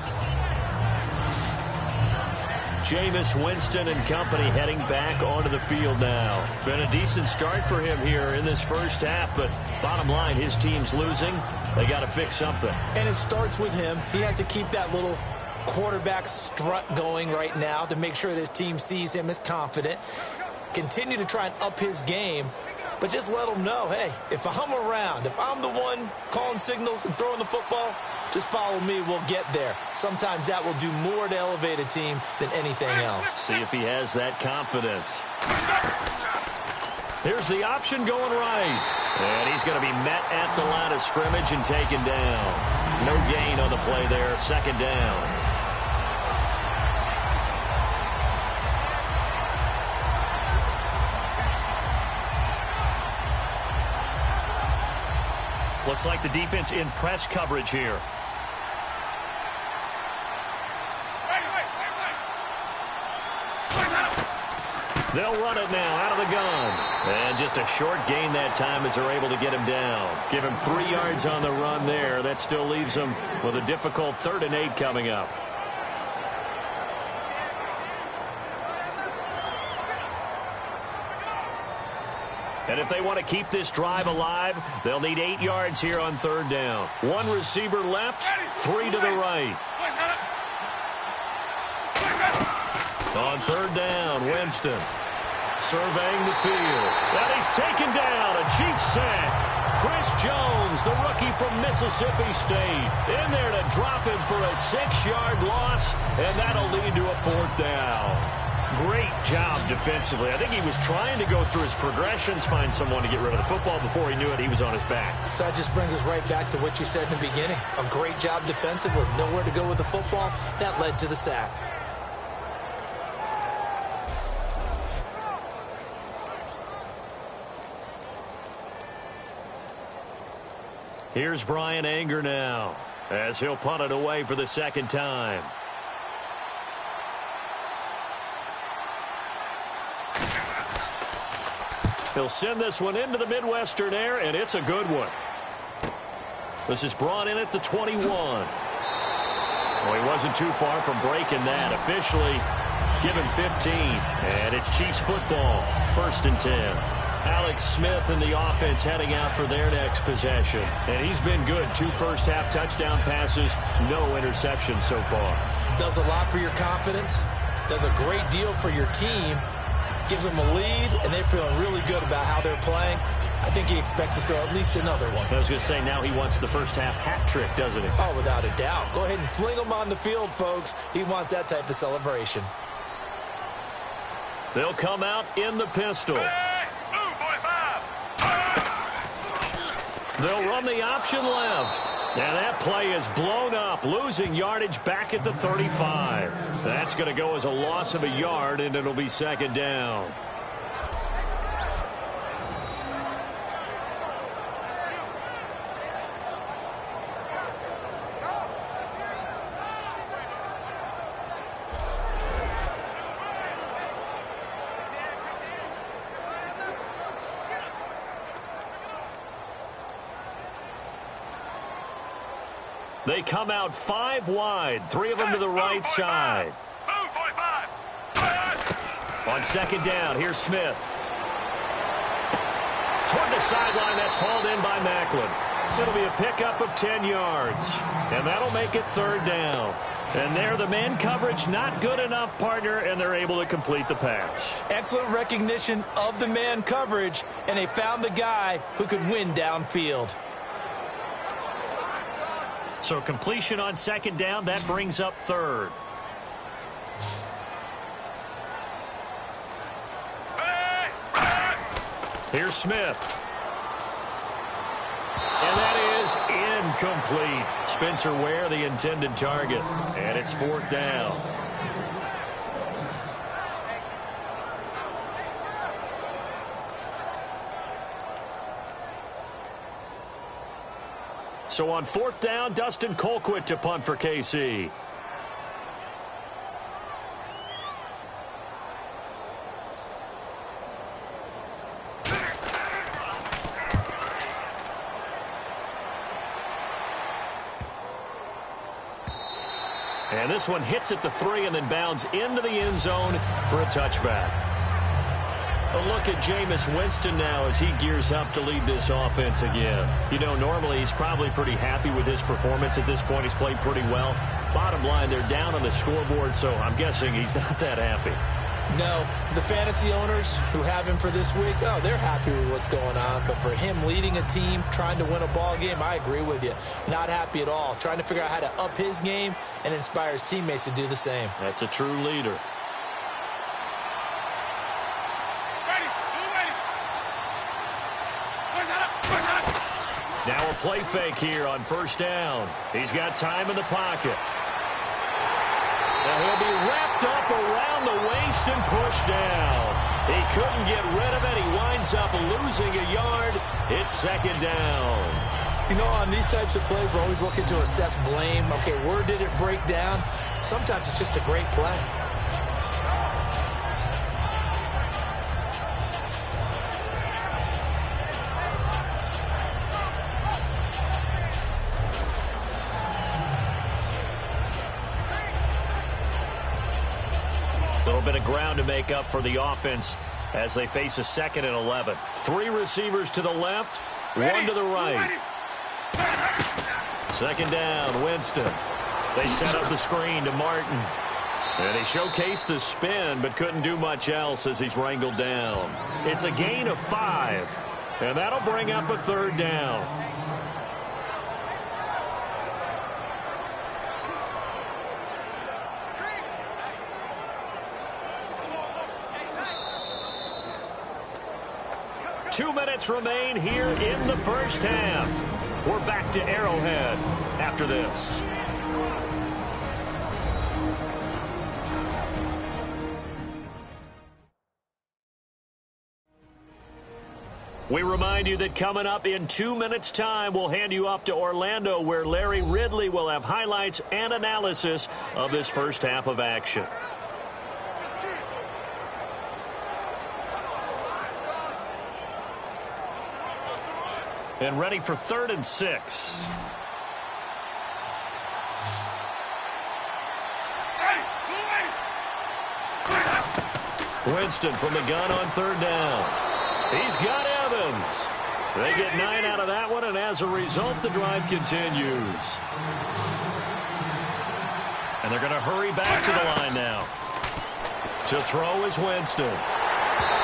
S2: Jameis Winston and company heading back onto the field now. Been a decent start for him here in this first half, but bottom line, his team's losing. They got to fix something.
S3: And it starts with him. He has to keep that little quarterback strut going right now to make sure that his team sees him as confident. Continue to try and up his game, but just let him know, hey, if I'm around, if I'm the one calling signals and throwing the football, just follow me, we'll get there. Sometimes that will do more to elevate a team than anything else.
S2: See if he has that confidence. Here's the option going right. And he's going to be met at the line of scrimmage and taken down. No gain on the play there, second down. Looks like the defense in press coverage here. They'll run it now out of the gun. And just a short gain that time as they're able to get him down. Give him 3 yards on the run there. That still leaves him with a difficult 3rd and 8 coming up. And if they want to keep this drive alive, they'll need 8 yards here on 3rd down. 1 receiver left, 3 to the right. On 3rd down, Winston surveying the field. And he's taken down. A Chiefs sack. Chris Jones, the rookie from Mississippi State, in there to drop him for a 6-yard loss, and that'll lead to a 4th down. Great job defensively. I think he was trying to go through his progressions, find someone to get rid of the football. Before he knew it, he was on his back.
S3: So that just brings us right back to what you said in the beginning. A great job defensively. Nowhere to go with the football. That led to the sack.
S2: Here's Brian Anger now as he'll punt it away for the 2nd time. He'll send this one into the Midwestern air, and it's a good one. This is brought in at the 21. Well, he wasn't too far from breaking that. Officially given 15, and it's Chiefs football, 1st and 10. Alex Smith and the offense heading out for their next possession. And he's been good. 2 first-half touchdown passes, no interceptions so far.
S3: Does a lot for your confidence. Does a great deal for your team. Gives them a lead, and they're feeling really good about how they're playing. I think he expects to throw at least another one.
S2: I was going to say, now he wants the first-half hat trick, doesn't he?
S3: Oh, without a doubt. Go ahead and fling him on the field, folks. He wants that type of celebration.
S2: They'll come out in the pistol. They'll run the option left. And that play is blown up, losing yardage back at the 35. That's going to go as a loss of a yard, and it'll be 2nd down. They come out 5 wide, 3 of them to the right side. On 2nd down, here's Smith. Toward the sideline, that's hauled in by Macklin. It'll be a pickup of 10 yards, and that'll make it 3rd down. And there, the man coverage not good enough, partner, and they're able to complete the pass.
S3: Excellent recognition of the man coverage, and they found the guy who could win downfield.
S2: So completion on 2nd down, that brings up 3rd. Here's Smith. And that is incomplete. Spencer Ware, the intended target. And it's 4th down. So on 4th down, Dustin Colquitt to punt for KC. And this one hits at the 3 and then bounds into the end zone for a touchback. A look at Jameis Winston now as he gears up to lead this offense again. You know, normally he's probably pretty happy with his performance at this point. He's played pretty well. Bottom line, they're down on the scoreboard, so I'm guessing he's not that happy.
S3: No, the fantasy owners who have him for this week, oh, they're happy with what's going on. But for him leading a team, trying to win a ball game, I agree with you. Not happy at all. Trying to figure out how to up his game and inspire his teammates to do the same.
S2: That's a true leader. Now a play fake here on 1st down. He's got time in the pocket. And he'll be wrapped up around the waist and pushed down. He couldn't get rid of it. He winds up losing a yard. It's 2nd down.
S3: You know, on these types of plays, we're always looking to assess blame. Okay, where did it break down? Sometimes it's just a great play.
S2: A little bit of ground to make up for the offense as they face a 2nd and 11. 3 receivers to the left, 1 to the right. 2nd down, Winston. They set up the screen to Martin. And he showcased the spin, but couldn't do much else as he's wrangled down. It's a gain of 5, and that'll bring up a 3rd down. Two minutes remain here in the 1st half. We're back to Arrowhead after this. We remind you that coming up in 2 minutes' time, we'll hand you off to Orlando, where Larry Ridley will have highlights and analysis of this 1st half of action. And ready for 3rd and 6. Winston from the gun on 3rd down. He's got Evans. They get 9 out of that one, and as a result, the drive continues. And they're going to hurry back to the line now. To throw is Winston.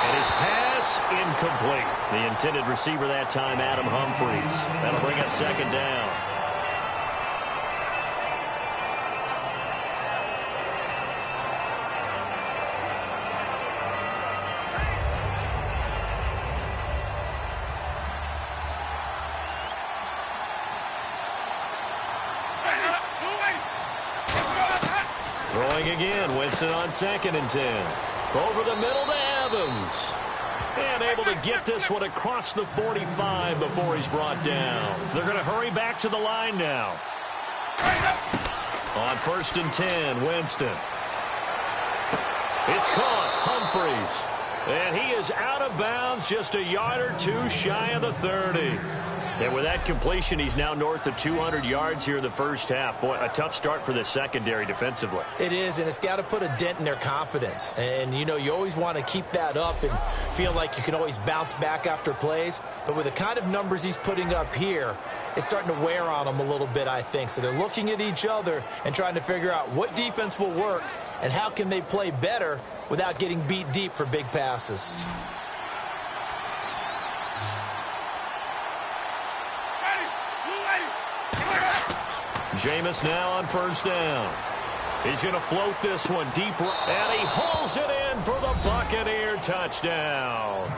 S2: And his pass incomplete. The intended receiver that time, Adam Humphries. That'll bring up 2nd down. Throwing again, Winston on 2nd and 10. Over the middle to Evans. And able to get this one across the 45 before he's brought down. They're going to hurry back to the line now. On 1st and 10, Winston. It's caught, Humphries. And he is out of bounds, just a yard or 2 shy of the 30. And with that completion, he's now north of 200 yards here in the 1st half. Boy, a tough start for the secondary defensively.
S3: It is, and it's got to put a dent in their confidence. And, you know, you always want to keep that up and feel like you can always bounce back after plays. But with the kind of numbers he's putting up here, it's starting to wear on them a little bit, I think. So they're looking at each other and trying to figure out what defense will work and how can they play better without getting beat deep for big passes.
S2: Jameis now on 1st down. He's going to float this one deep, and he hauls it in for the Buccaneer touchdown.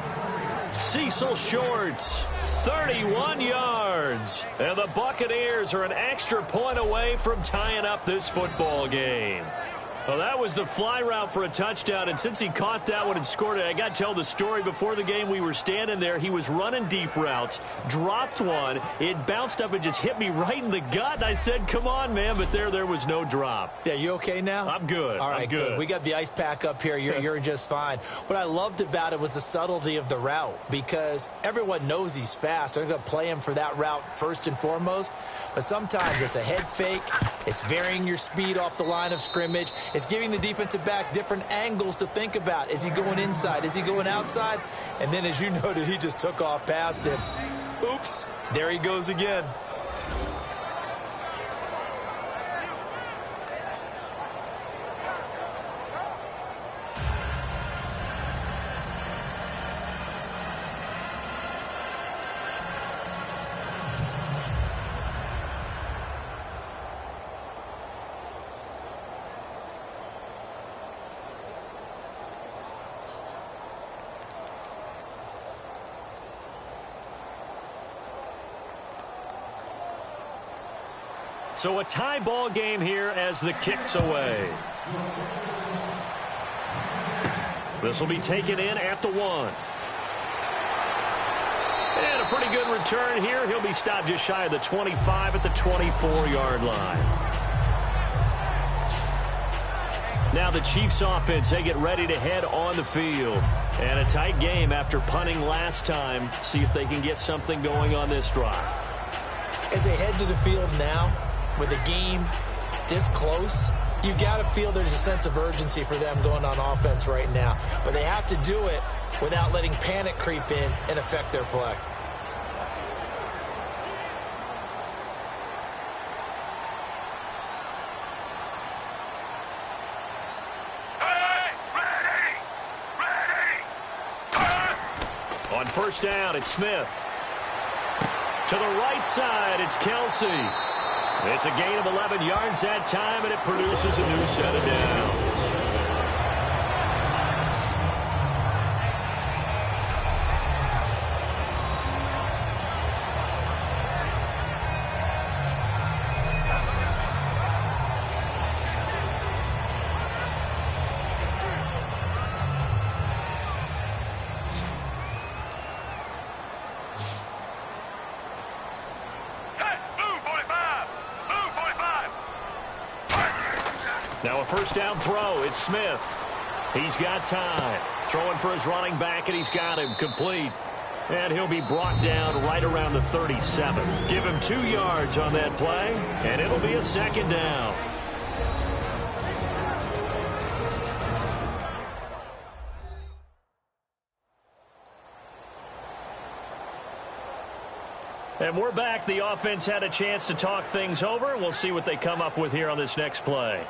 S2: Cecil Shorts, 31 yards. And the Buccaneers are an extra point away from tying up this football game. Well, that was the fly route for a touchdown, and since he caught that one and scored it, I got to tell the story. Before the game, we were standing there. He was running deep routes, dropped one. It bounced up and just hit me right in the gut. I said, come on, man, but there was no drop.
S3: Yeah, you okay now?
S2: I'm good.
S3: All right,
S2: I'm good.
S3: We got the ice pack up here. You're just fine. What I loved about it was the subtlety of the route, because everyone knows he's fast. They're going to play him for that route first and foremost, but sometimes it's a head fake. It's varying your speed off the line of scrimmage. It's giving the defensive back different angles to think about. Is he going inside? Is he going outside? And then, as you noted, he just took off past him. Oops, there he goes again.
S2: So a tie ball game here as the kick's away. This will be taken in at the 1. And a pretty good return here. He'll be stopped just shy of the 25 at the 24-yard line. Now the Chiefs offense, they get ready to head on the field. And a tight game after punting last time. See if they can get something going on this drive.
S3: As they head to the field now, with the game this close, you've got to feel there's a sense of urgency for them going on offense right now. But they have to do it without letting panic creep in and affect their play.
S2: On first down, it's Smith. To the right side, it's Kelsey. It's a gain of 11 yards that time, and it produces a new set of downs. Now a first down throw. It's Smith. He's got time. Throwing for his running back, and he's got him complete. And he'll be brought down right around the 37. Give him 2 yards on that play, and it'll be a second down. And we're back. The offense had a chance to talk things over. We'll see what they come up with here on this next play.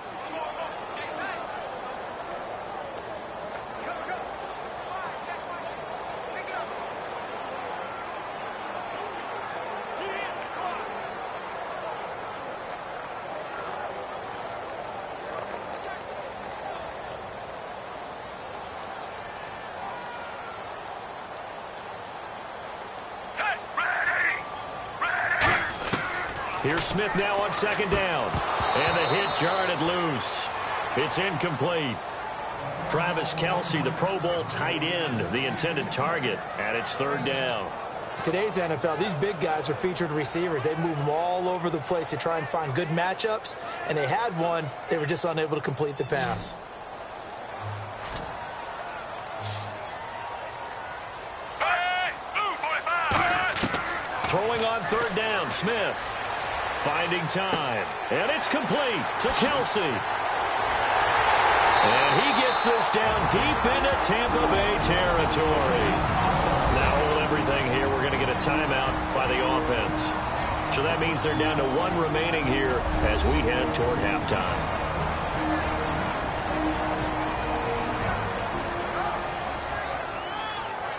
S2: Here's Smith now on second down. And the hit jarred it loose. It's incomplete. Travis Kelce, the Pro Bowl tight end, the intended target, and it's third down.
S3: Today's NFL, these big guys are featured receivers. They move them all over the place to try and find good matchups, and they had one. They were just unable to complete the pass.
S2: Throwing on third down, Smith. Finding time. And it's complete to Kelce. And he gets this down deep into Tampa Bay territory. Now hold everything here. We're going to get a timeout by the offense. So that means they're down to 1 remaining here as we head toward halftime.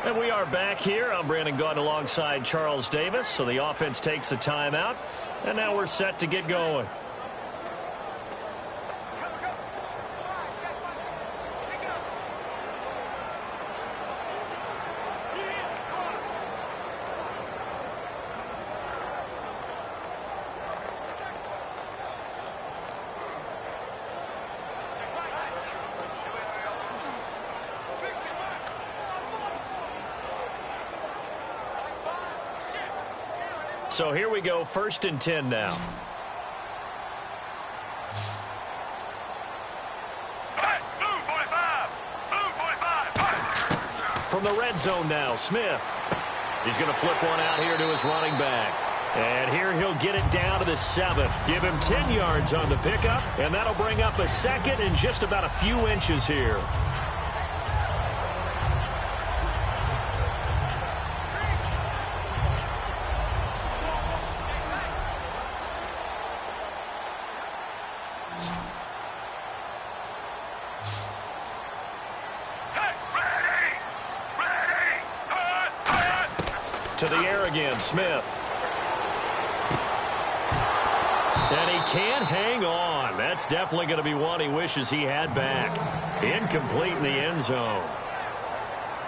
S2: And we are back here. I'm Brandon Gaudin alongside Charles Davis. So the offense takes the timeout. And now we're set to get going. So here we go, 1st and 10 now.
S4: Hey, move 45. Move 45.
S2: From the red zone now, Smith. He's going to flip one out here to his running back. And here he'll get it down to the 7th. Give him 10 yards on the pickup, and that'll bring up a 2nd and just about a few inches here. To the air again, Smith. And he can't hang on. That's definitely going to be one he wishes he had back. Incomplete in the end zone.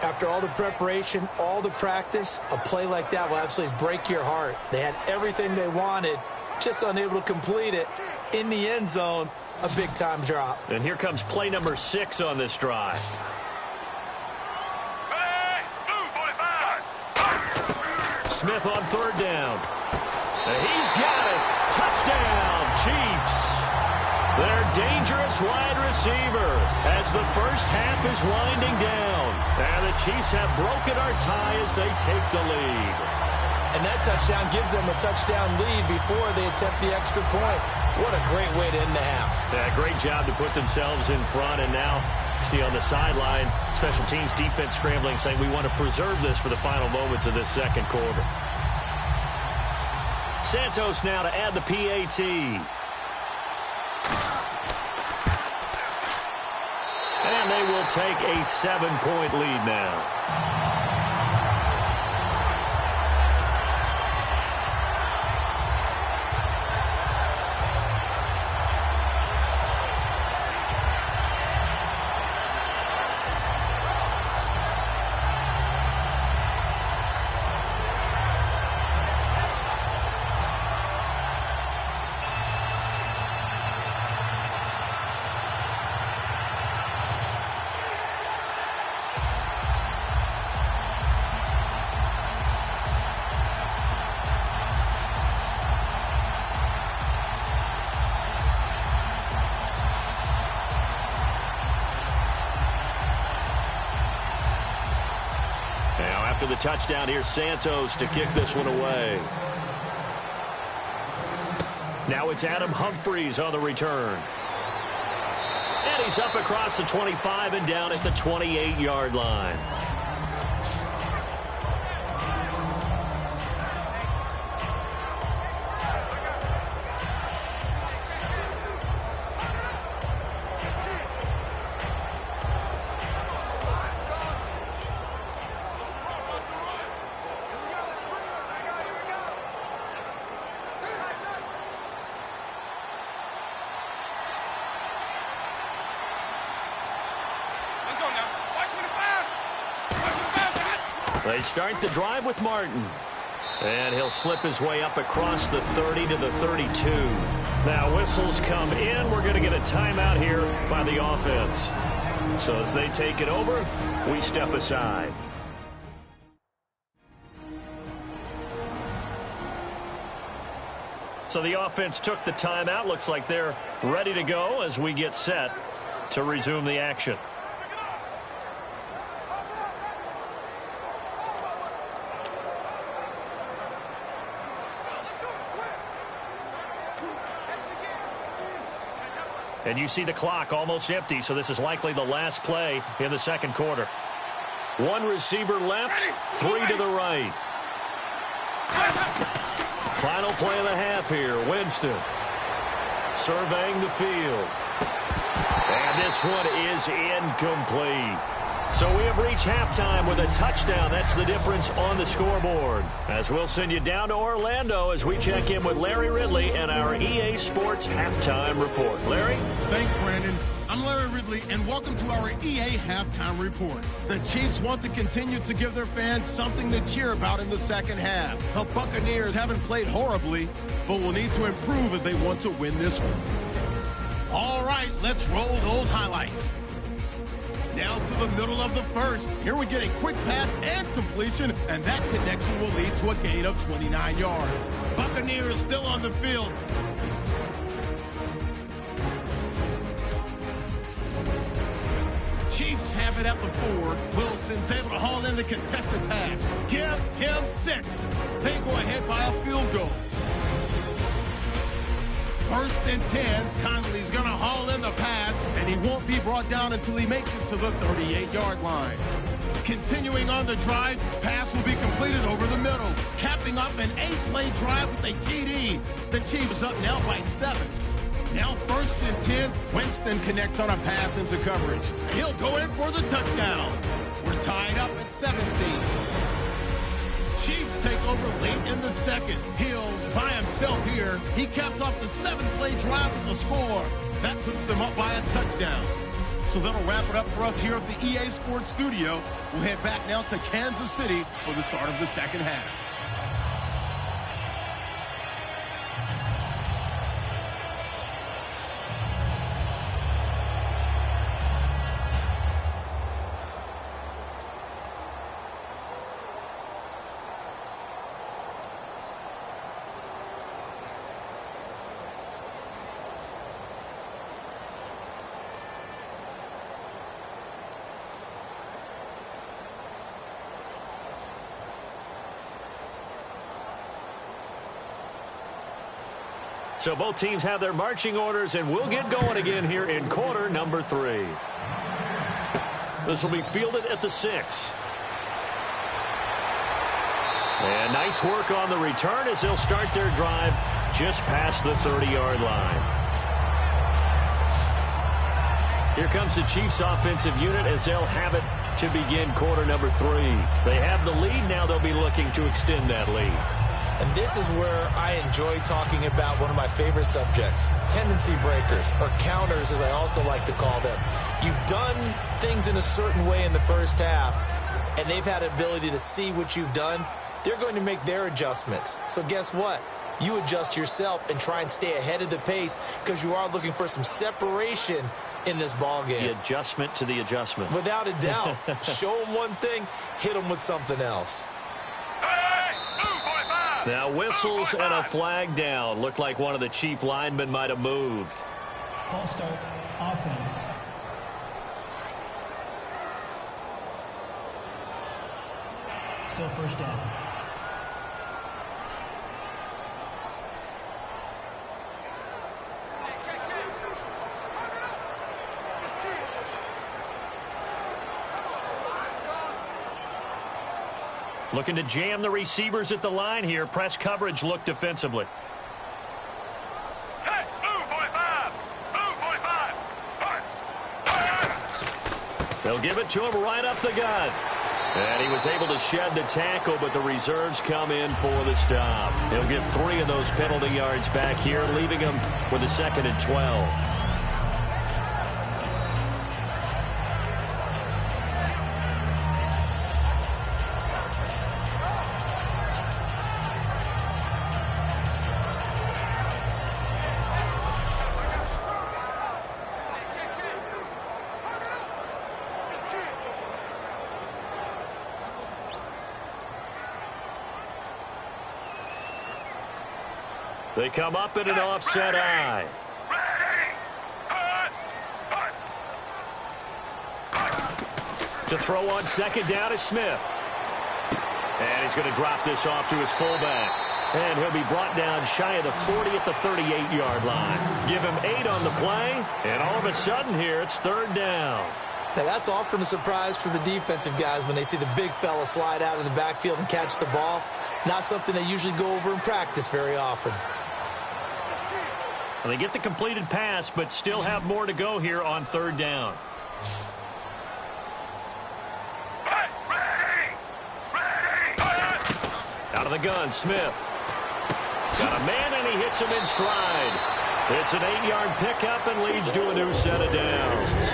S3: After all the preparation, all the practice, a play like that will absolutely break your heart. They had everything they wanted, just unable to complete it. In the end zone, a big-time drop.
S2: And here comes play number 6 on this drive. Smith on 3rd down. And he's got it. Touchdown, Chiefs. Their dangerous wide receiver as the first half is winding down. And the Chiefs have broken our tie as they take the lead.
S3: And that touchdown gives them a touchdown lead before they attempt the extra point. What a great way to end the half.
S2: Yeah, great job to put themselves in front. And now, see on the sideline, special teams defense scrambling, saying we want to preserve this for the final moments of this 2nd quarter. Santos now to add the PAT. And they will take a 7-point lead now. After the touchdown, here's Santos to kick this one away. Now it's Adam Humphries on the return. And he's up across the 25 and down at the 28-yard line. They start the drive with Martin. And he'll slip his way up across the 30 to the 32. Now whistles come in. We're going to get a timeout here by the offense. So as they take it over, we step aside. So the offense took the timeout. Looks like they're ready to go as we get set to resume the action. And you see the clock almost empty, so this is likely the last play in the 2nd quarter. One receiver left, 3 to the right. Final play of the half here, Winston surveying the field. And this one is incomplete. So we have reached halftime with a touchdown. That's the difference on the scoreboard. As we'll send you down to Orlando as we check in with Larry Ridley and our EA Sports Halftime Report. Larry?
S1: Thanks, Brandon. I'm Larry Ridley, and welcome to our EA Halftime Report. The Chiefs want to continue to give their fans something to cheer about in the 2nd half. The Buccaneers haven't played horribly, but will need to improve if they want to win this one. All right, let's roll those highlights. Down to the middle of the first. Here we get a quick pass and completion, and that connection will lead to a gain of 29 yards. Buccaneers still on the field. Chiefs have it at the 4. Wilson's able to haul in the contested pass. Give him 6. They go ahead by a field goal. 1st and 10. Conley's going to haul in the pass, and he won't be brought down until he makes it to the 38-yard line. Continuing on the drive, pass will be completed over the middle, capping off an 8-play drive with a TD. The Chiefs up now by 7. Now 1st and 10. Winston connects on a pass into coverage. He'll go in for the touchdown. We're tied up at 17. Chiefs take over late in the second. Hills by himself here. He caps off the 7-play drive with the score. That puts them up by a touchdown. So that'll wrap it up for us here at the EA Sports Studio. We'll head back now to Kansas City for the start of the second half.
S2: So both teams have their marching orders, and we'll get going again here in quarter number 3. This will be fielded at the 6. And nice work on the return as they'll start their drive just past the 30-yard line. Here comes the Chiefs offensive unit as they'll have it to begin quarter number 3. They have the lead. Now they'll be looking to extend that lead.
S3: And this is where I enjoy talking about one of my favorite subjects, tendency breakers, or counters as I also like to call them. You've done things in a certain way in the first half, and they've had the ability to see what you've done. They're going to make their adjustments. So guess what? You adjust yourself and try and stay ahead of the pace because you are looking for some separation in this ball game.
S2: The adjustment to the adjustment.
S3: Without a doubt. Show them one thing, hit them with something else.
S2: Now whistles and a flag down. Looked like one of the Chief linemen might have moved.
S5: False start, offense. Still first down.
S2: Looking to jam the receivers at the line here. Press coverage look defensively.
S4: Hey, move 45. Move 45.
S2: They'll give it to him right up the gut. And he was able to shed the tackle, but the reserves come in for the stop. He'll get 3 of those penalty yards back here, leaving him with a 2nd and 12. They come up in an offset eye. To throw on 2nd down is Smith. And he's going to drop this off to his fullback. And he'll be brought down shy of the 40 at the 38-yard line. Give him 8 on the play, and all of a sudden here it's 3rd down.
S3: Now, that's often a surprise for the defensive guys when they see the big fella slide out of the backfield and catch the ball. Not something they usually go over in practice very often.
S2: Well, they get the completed pass, but still have more to go here on 3rd down. Out of the gun, Smith. Got a man, and he hits him in stride. It's an 8-yard pickup and leads to a new set of downs.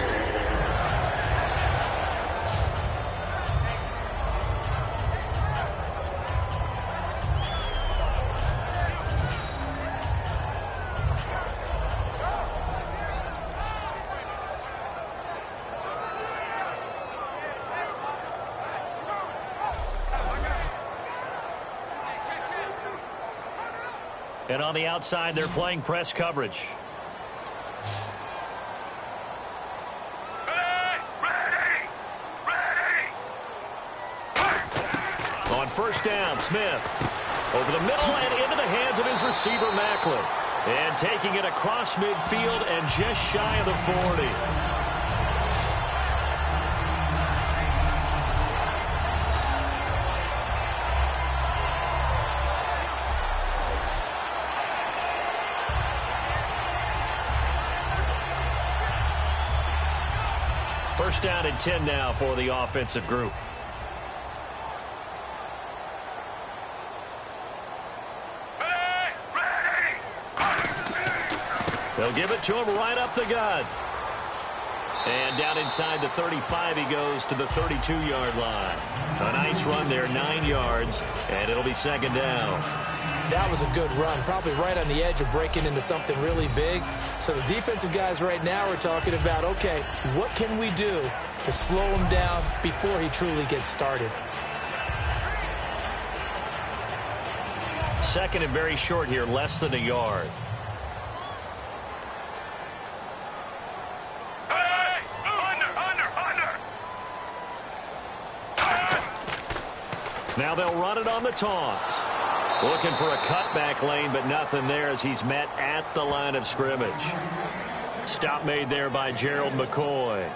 S2: And on the outside, they're playing press coverage. On first down, Smith. Over the middle and into the hands of his receiver, Macklin. And taking it across midfield and just shy of the 40. First down and 10 now for the offensive group. They'll give it to him right up the gut. And down inside the 35, he goes to the 32-yard line. A nice run there, 9 yards, and it'll be second down.
S3: That was a good run, probably right on the edge of breaking into something really big. So the defensive guys right now are talking about, okay, what can we do to slow him down before he truly gets started?
S2: Second and very short here, less than a yard. Now they'll run it on the toss. Looking for a cutback lane, but nothing there as he's met at the line of scrimmage. Stop made there by Gerald McCoy.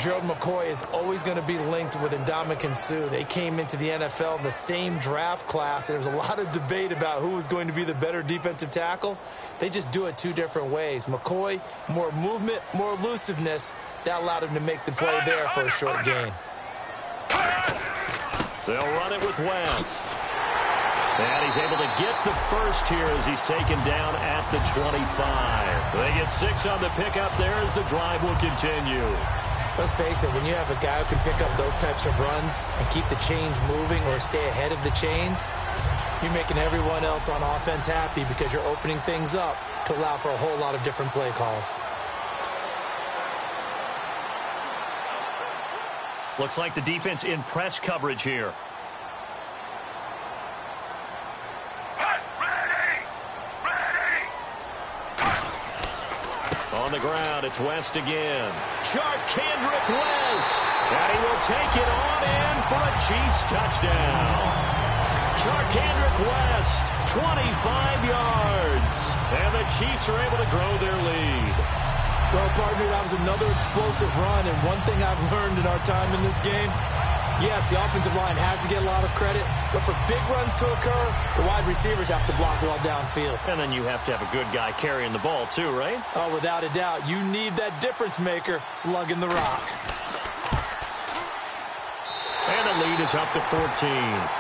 S3: Gerald McCoy is always going to be linked with Ndamukong Suh. They came into the NFL in the same draft class. There was a lot of debate about who was going to be the better defensive tackle. They just do it two different ways. McCoy, more movement, more elusiveness. That allowed him to make the play there for a short gain.
S2: They'll run it with West. And he's able to get the first here as he's taken down at the 25. They get 6 on the pickup there as the drive will continue.
S3: Let's face it, when you have a guy who can pick up those types of runs and keep the chains moving or stay ahead of the chains, you're making everyone else on offense happy because you're opening things up to allow for a whole lot of different play calls.
S2: Looks like the defense in press coverage here. On the ground, it's West again. Charkandrick West. And he will take it on in for a Chiefs touchdown. Charkandrick West, 25 yards. And the Chiefs are able to grow their lead.
S3: Well, partner, that was another explosive run, and one thing I've learned in our time in this game, yes, the offensive line has to get a lot of credit, but for big runs to occur, the wide receivers have to block well downfield.
S2: And then you have to have a good guy carrying the ball too, right?
S3: Oh, without a doubt. You need that difference maker lugging the rock.
S2: And the lead is up to 14.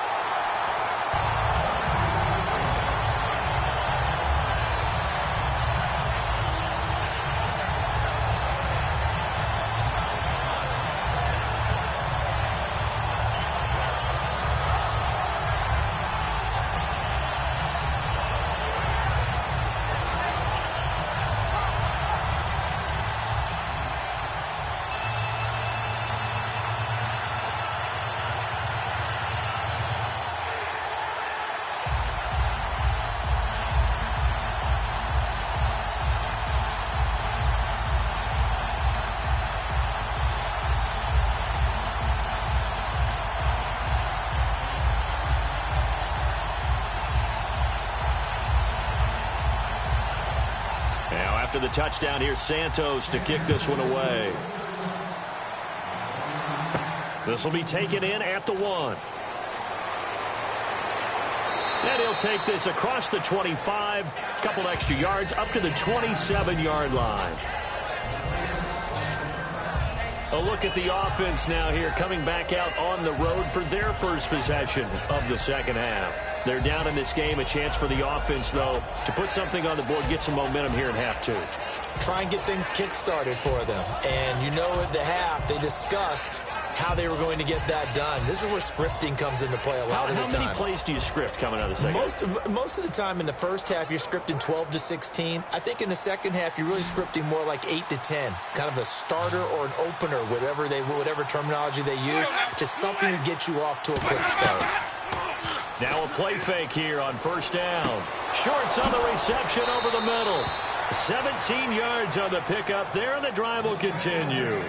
S2: After the touchdown, here's Santos to kick this one away. This will be taken in at the 1. And he'll take this across the 25, a couple extra yards, up to the 27-yard line. A look at the offense now here, coming back out on the road for their first possession of the second half. They're down in this game. A chance for the offense, though, to put something on the board, get some momentum here in half 2.
S3: Try and get things kick-started for them. And you know at the half, they discussed how they were going to get that done. This is where scripting comes into play a lot of the time.
S2: How many plays do you script coming out of the second half?
S3: Most of the time in the first half, you're scripting 12 to 16. I think in the second half, you're really scripting more like 8 to 10. Kind of a starter or an opener, whatever terminology they use. Just something to get you off to a quick start.
S2: Now a play fake here on first down. Shorts on the reception over the middle. 17 yards on the pickup there, and the drive will continue.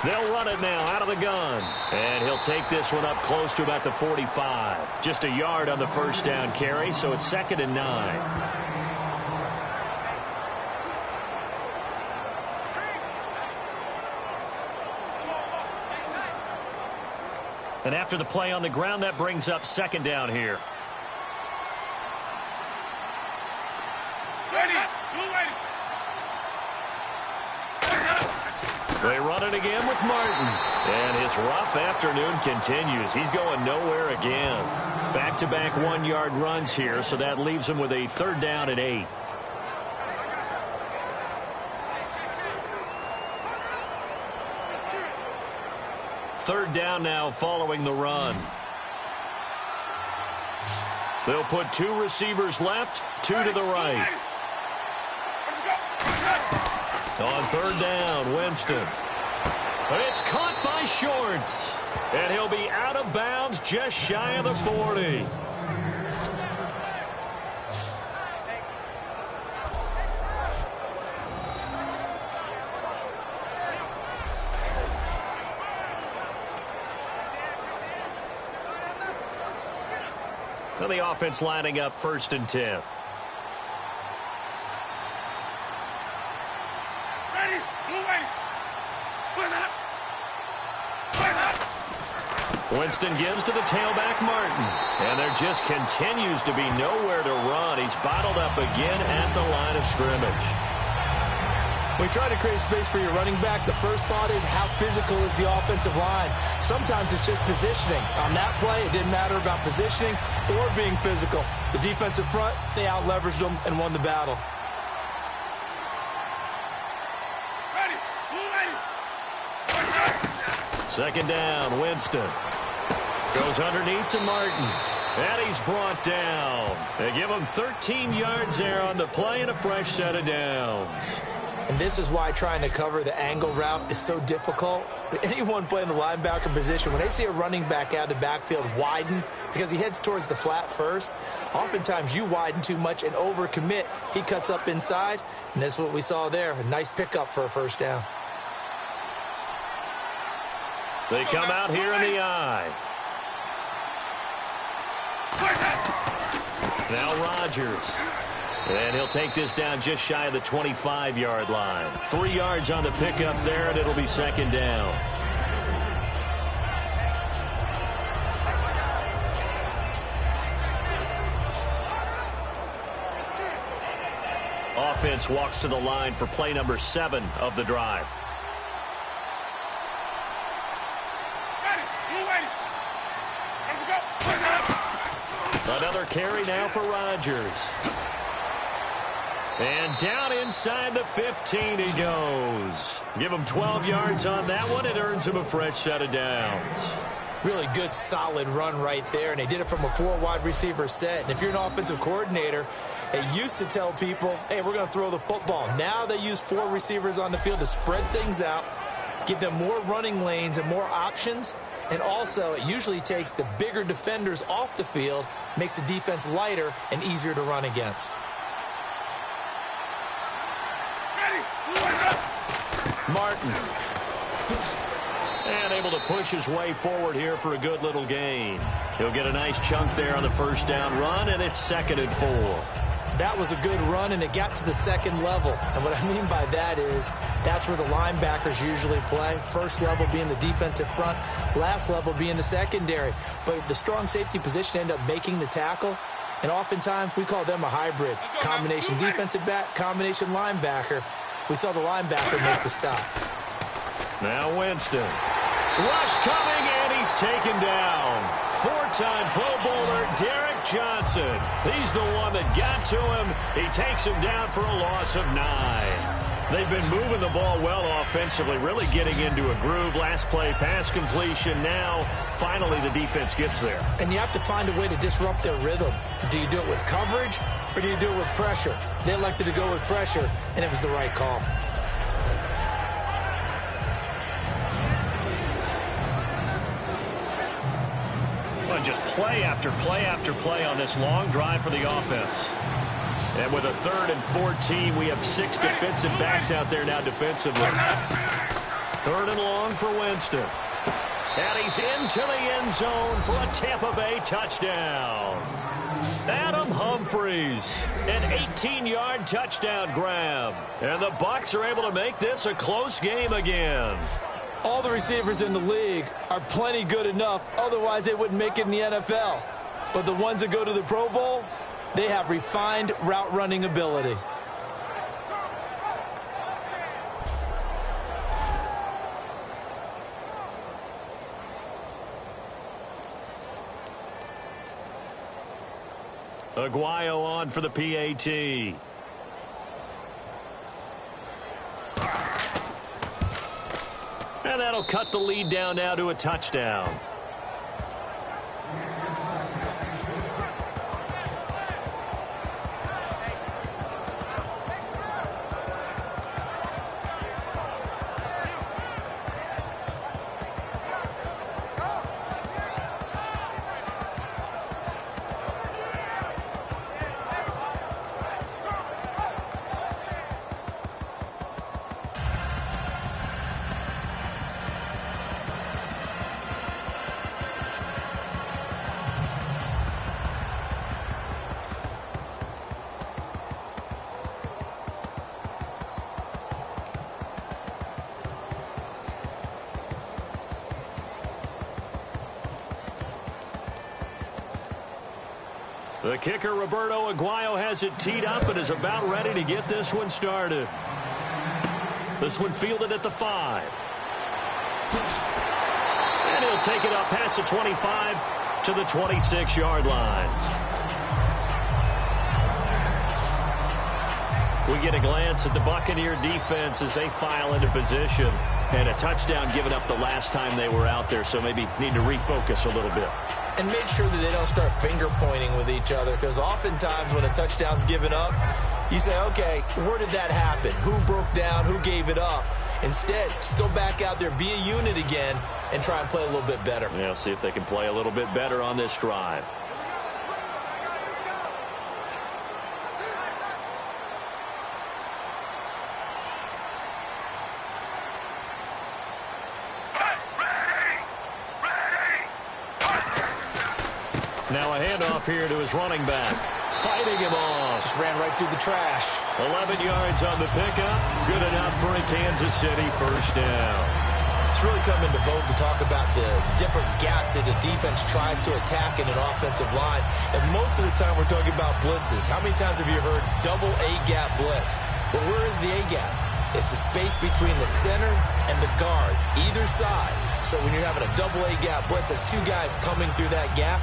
S2: They'll run it now out of the gun. And he'll take this one up close to about the 45. Just a yard on the first down carry, so it's 2nd and 9. And after the play on the ground, that brings up 2nd down here. They run it again with Martin. And his rough afternoon continues. He's going nowhere again. Back-to-back 1-yard runs here, so that leaves him with a 3rd down and 8. Third down now following the run. They'll put 2 receivers left, 2 to the right. On 3rd down, Winston. It's caught by Shorts. And he'll be out of bounds just shy of the 40. So the offense lining up 1st and 10. Winston gives to the tailback, Martin. And there just continues to be nowhere to run. He's bottled up again at the line of scrimmage.
S3: When you try to create space for your running back, the first thought is how physical is the offensive line. Sometimes it's just positioning. On that play, it didn't matter about positioning or being physical. The defensive front, they out-leveraged them and won the battle.
S2: Second down, Winston. Goes underneath to Martin. And he's brought down. They give him 13 yards there on the play and a fresh set of downs.
S3: And this is why trying to cover the angle route is so difficult. Anyone playing the linebacker position, when they see a running back out of the backfield widen because he heads towards the flat first, oftentimes you widen too much and overcommit. He cuts up inside, and that's what we saw there. A nice pickup for a first down.
S2: They come out here in the eye. Now Rodgers. And he'll take this down just shy of the 25-yard line. 3 yards on the pickup there, and it'll be 2nd down. Offense walks to the line for play number 7 of the drive. Another carry now for Rodgers. And down inside the 15 he goes. Give him 12 yards on that one. It earns him a fresh set of downs.
S3: Really good, solid run right there, and they did it from a 4-wide receiver set. And if you're an offensive coordinator, they used to tell people, hey, we're going to throw the football. Now they use 4 receivers on the field to spread things out, give them more running lanes and more options. And also, it usually takes the bigger defenders off the field, makes the defense lighter and easier to run against.
S2: Martin. And able to push his way forward here for a good little gain. He'll get a nice chunk there on the first down run, and it's 2nd and 4.
S3: That was a good run, and it got to the 2nd level. And what I mean by that is that's where the linebackers usually play. First level being the defensive front, last level being the secondary. But the strong safety position ended up making the tackle, and oftentimes we call them a hybrid. Combination defensive back, combination linebacker. We saw the linebacker make the stop.
S2: Now Winston. Rush coming, and he's taken down. Four-time Pro Bowler Derek Johnson. He's the one that got to him. He takes him down for a loss of 9. They've been moving the ball well offensively, really getting into a groove. Last play, pass completion. Now, finally, the defense gets there.
S3: And you have to find a way to disrupt their rhythm. Do you do it with coverage, or do you do it with pressure? They elected to go with pressure, and it was the right call.
S2: Well, just play after play after play on this long drive for the offense. And with a 3rd and 14, we have 6 defensive backs out there now defensively. 3rd and long for Winston. And he's into the end zone for a Tampa Bay touchdown. Adam Humphries, an 18-yard touchdown grab. And the Bucs are able to make this a close game again.
S3: All the receivers in the league are plenty good enough. Otherwise, they wouldn't make it in the NFL. But the ones that go to the Pro Bowl, they have refined route running ability.
S2: Aguayo on for the PAT. And that'll cut the lead down now to a touchdown. The kicker, Roberto Aguayo, has it teed up and is about ready to get this one started. This one fielded at the 5. And he'll take it up past the 25 to the 26-yard line. We get a glance at the Buccaneer defense as they file into position. And a touchdown given up the last time they were out there, so maybe need to refocus a little bit.
S3: And make sure that they don't start finger-pointing with each other, because oftentimes when a touchdown's given up, you say, okay, where did that happen? Who broke down? Who gave it up? Instead, just go back out there, be a unit again, and try and play a little bit better.
S2: Yeah, see if they can play a little bit better on this drive. Now a handoff here to his running back. Fighting him off.
S3: Just ran right through the trash.
S2: 11 yards on the pickup. Good enough for a Kansas City first down.
S3: It's really come into vogue to talk about the different gaps that the defense tries to attack in an offensive line. And most of the time we're talking about blitzes. How many times have you heard double A-gap blitz? Well, where is the A-gap? It's the space between the center and the guards, either side. So when you're having a double A-gap blitz, that's 2 guys coming through that gap.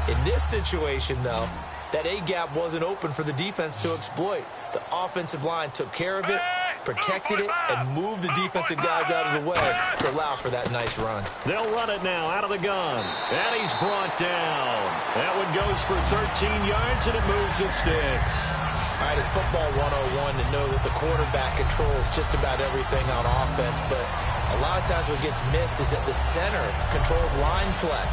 S3: In this situation, though, that A-gap wasn't open for the defense to exploit. The offensive line took care of it, protected it, and moved the defensive guys out of the way to allow for that nice run.
S2: They'll run it now out of the gun. And he's brought down. That one goes for 13 yards, and it moves the sticks.
S3: All right, it's football 101 to know that the quarterback controls just about everything on offense, but a lot of times what gets missed is that the center controls line play.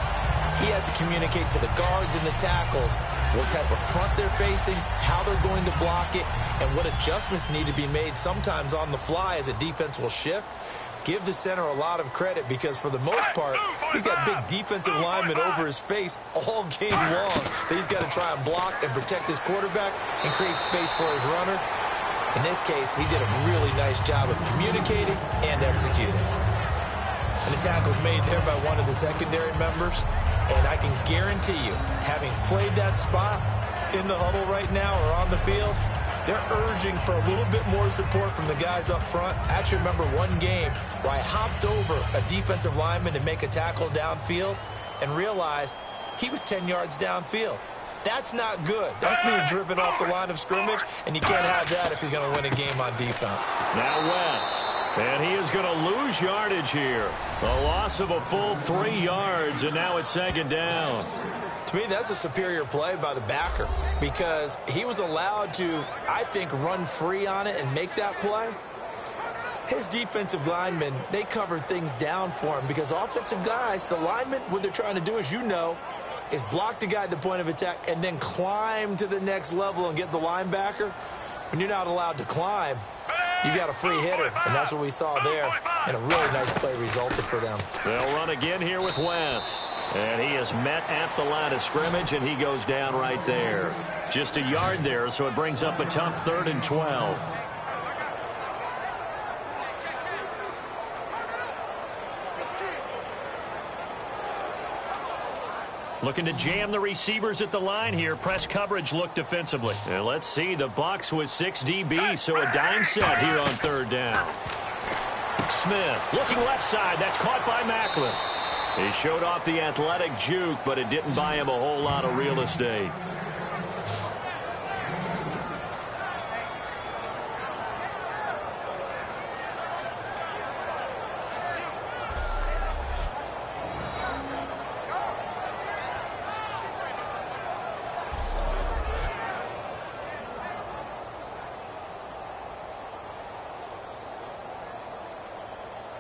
S3: He has to communicate to the guards and the tackles what type of front they're facing, how they're going to block it, and what adjustments need to be made sometimes on the fly as a defense will shift. Give the center a lot of credit because for the most part, he's got big defensive linemen over his face all game long that he's got to try and block and protect his quarterback and create space for his runner. In this case, he did a really nice job of communicating and executing. And the tackle's made there by one of the secondary members. And I can guarantee you, having played that spot in the huddle right now or on the field, they're urging for a little bit more support from the guys up front. I actually remember one game where I hopped over a defensive lineman to make a tackle downfield and realized he was 10 yards downfield. That's not good. That's being driven off the line of scrimmage, and you can't have that if you're going to win a game on defense.
S2: Now West, and he is going to lose yardage here. A loss of a full 3 yards, and now it's second down.
S3: To me, that's a superior play by the backer because he was allowed to, I think, run free on it and make that play. His defensive linemen, they covered things down for him because offensive guys, the linemen, what they're trying to do, as you know, is block the guy at the point of attack and then climb to the next level and get the linebacker. When you're not allowed to climb, you got a free hitter, and that's what we saw there, and a really nice play resulted for them.
S2: They'll run again here with West, and he is met at the line of scrimmage, and he goes down right there. Just a yard there, so it brings up a tough 3rd and 12. Looking to jam the receivers at the line here. Press coverage look defensively. And let's see, the Bucs with 6 DBs, so a dime set here on 3rd down. Smith looking left side. That's caught by Macklin. He showed off the athletic juke, but it didn't buy him a whole lot of real estate.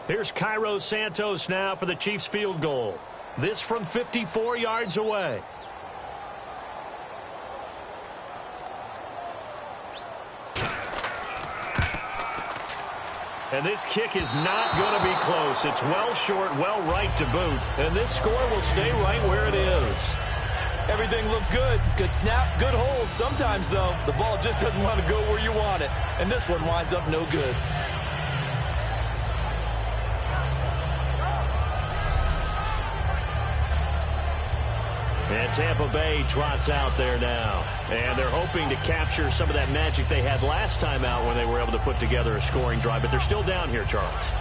S2: Here's Cairo Santos now for the Chiefs field goal. This from 54 yards away. And this kick is not going to be close. It's well short, well right to boot. And this score will stay right where it is.
S3: Everything looked good. Good snap, good hold. Sometimes, though, the ball just doesn't want to go where you want it. And this one winds up no good.
S2: And Tampa Bay trots out there now. And they're hoping to capture some of that magic they had last time out when they were able to put together a scoring drive. But they're still down here, Charles.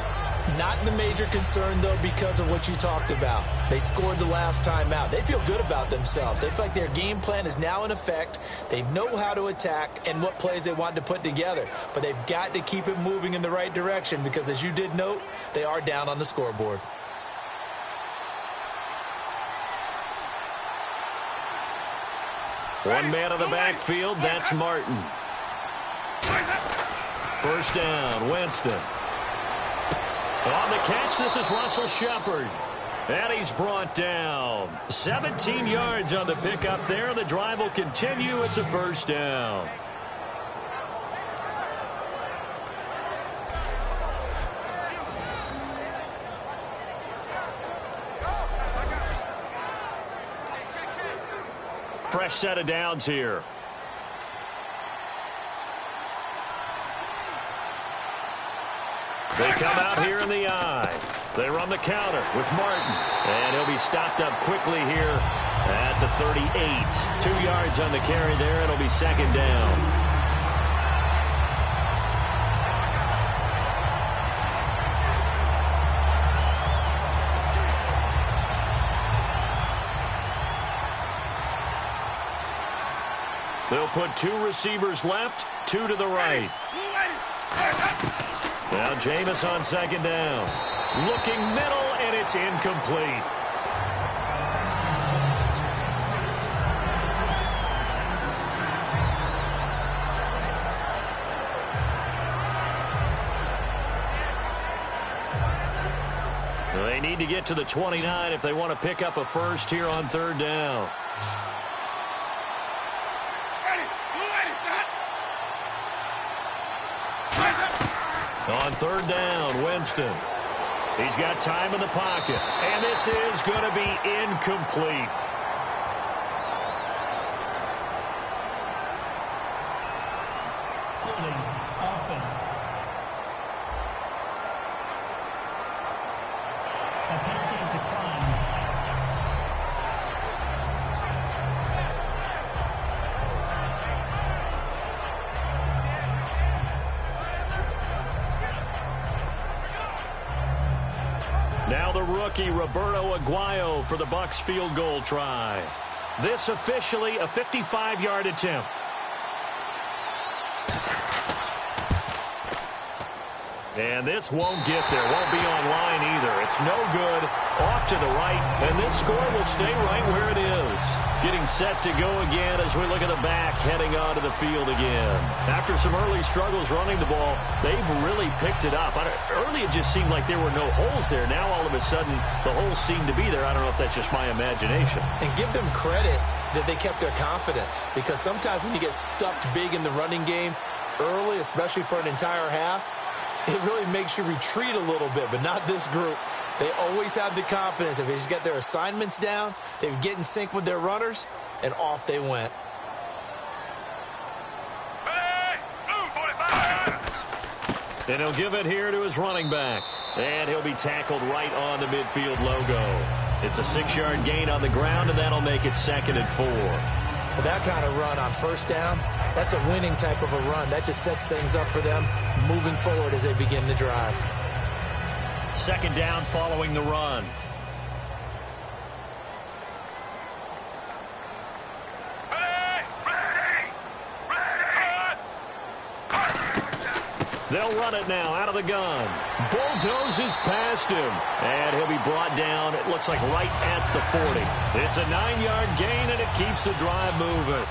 S3: Not the major concern, though, because of what you talked about. They scored the last time out. They feel good about themselves. They feel like their game plan is now in effect. They know how to attack and what plays they want to put together. But they've got to keep it moving in the right direction because, as you did note, they are down on the scoreboard.
S2: One man on the backfield, that's Martin. First down, Winston. On the catch, this is Russell Shepard. And he's brought down. 17 yards on the pickup there. The drive will continue. It's a first down. Fresh set of downs here. They come out here in the eye. They run the counter with Martin. And he'll be stopped up quickly here at the 38. 2 yards on the carry there. It'll be second down. They'll put 2 receivers left, 2 to the right. Now Jameis on second down. Looking middle, and it's incomplete. They need to get to the 29 if they want to pick up a first here on third down. On third down, Winston. He's got time in the pocket. And this is going to be incomplete.
S5: Holding offense. A penalty is declined.
S2: Now the rookie, Roberto Aguayo, for the Bucs field goal try. This officially a 55-yard attempt. And this won't get there. Won't be on line either. It's no good. Off to the right. And this score will stay right where it is. Getting set to go again as we look at the back heading onto the field again. After some early struggles running the ball, they've really picked it up. Early it just seemed like there were no holes there. Now all of a sudden the holes seem to be there. I don't know if that's just my imagination.
S3: And give them credit that they kept their confidence. Because sometimes when you get stuffed big in the running game early, especially for an entire half, it really makes you retreat a little bit, but not this group. They always have the confidence. If they just get their assignments down, they would get in sync with their runners, and off they went.
S4: Hey, move 45.
S2: And he'll give it here to his running back. And he'll be tackled right on the midfield logo. It's a 6-yard gain on the ground, and that'll make it 2nd and 4.
S3: That kind of run on first down, that's a winning type of a run. That just sets things up for them moving forward as they begin the drive.
S2: 2nd down following the run. They'll run it now out of the gun. Bulldozes past him. And he'll be brought down, it looks like right at the 40. It's a 9-yard gain, and it keeps the drive moving.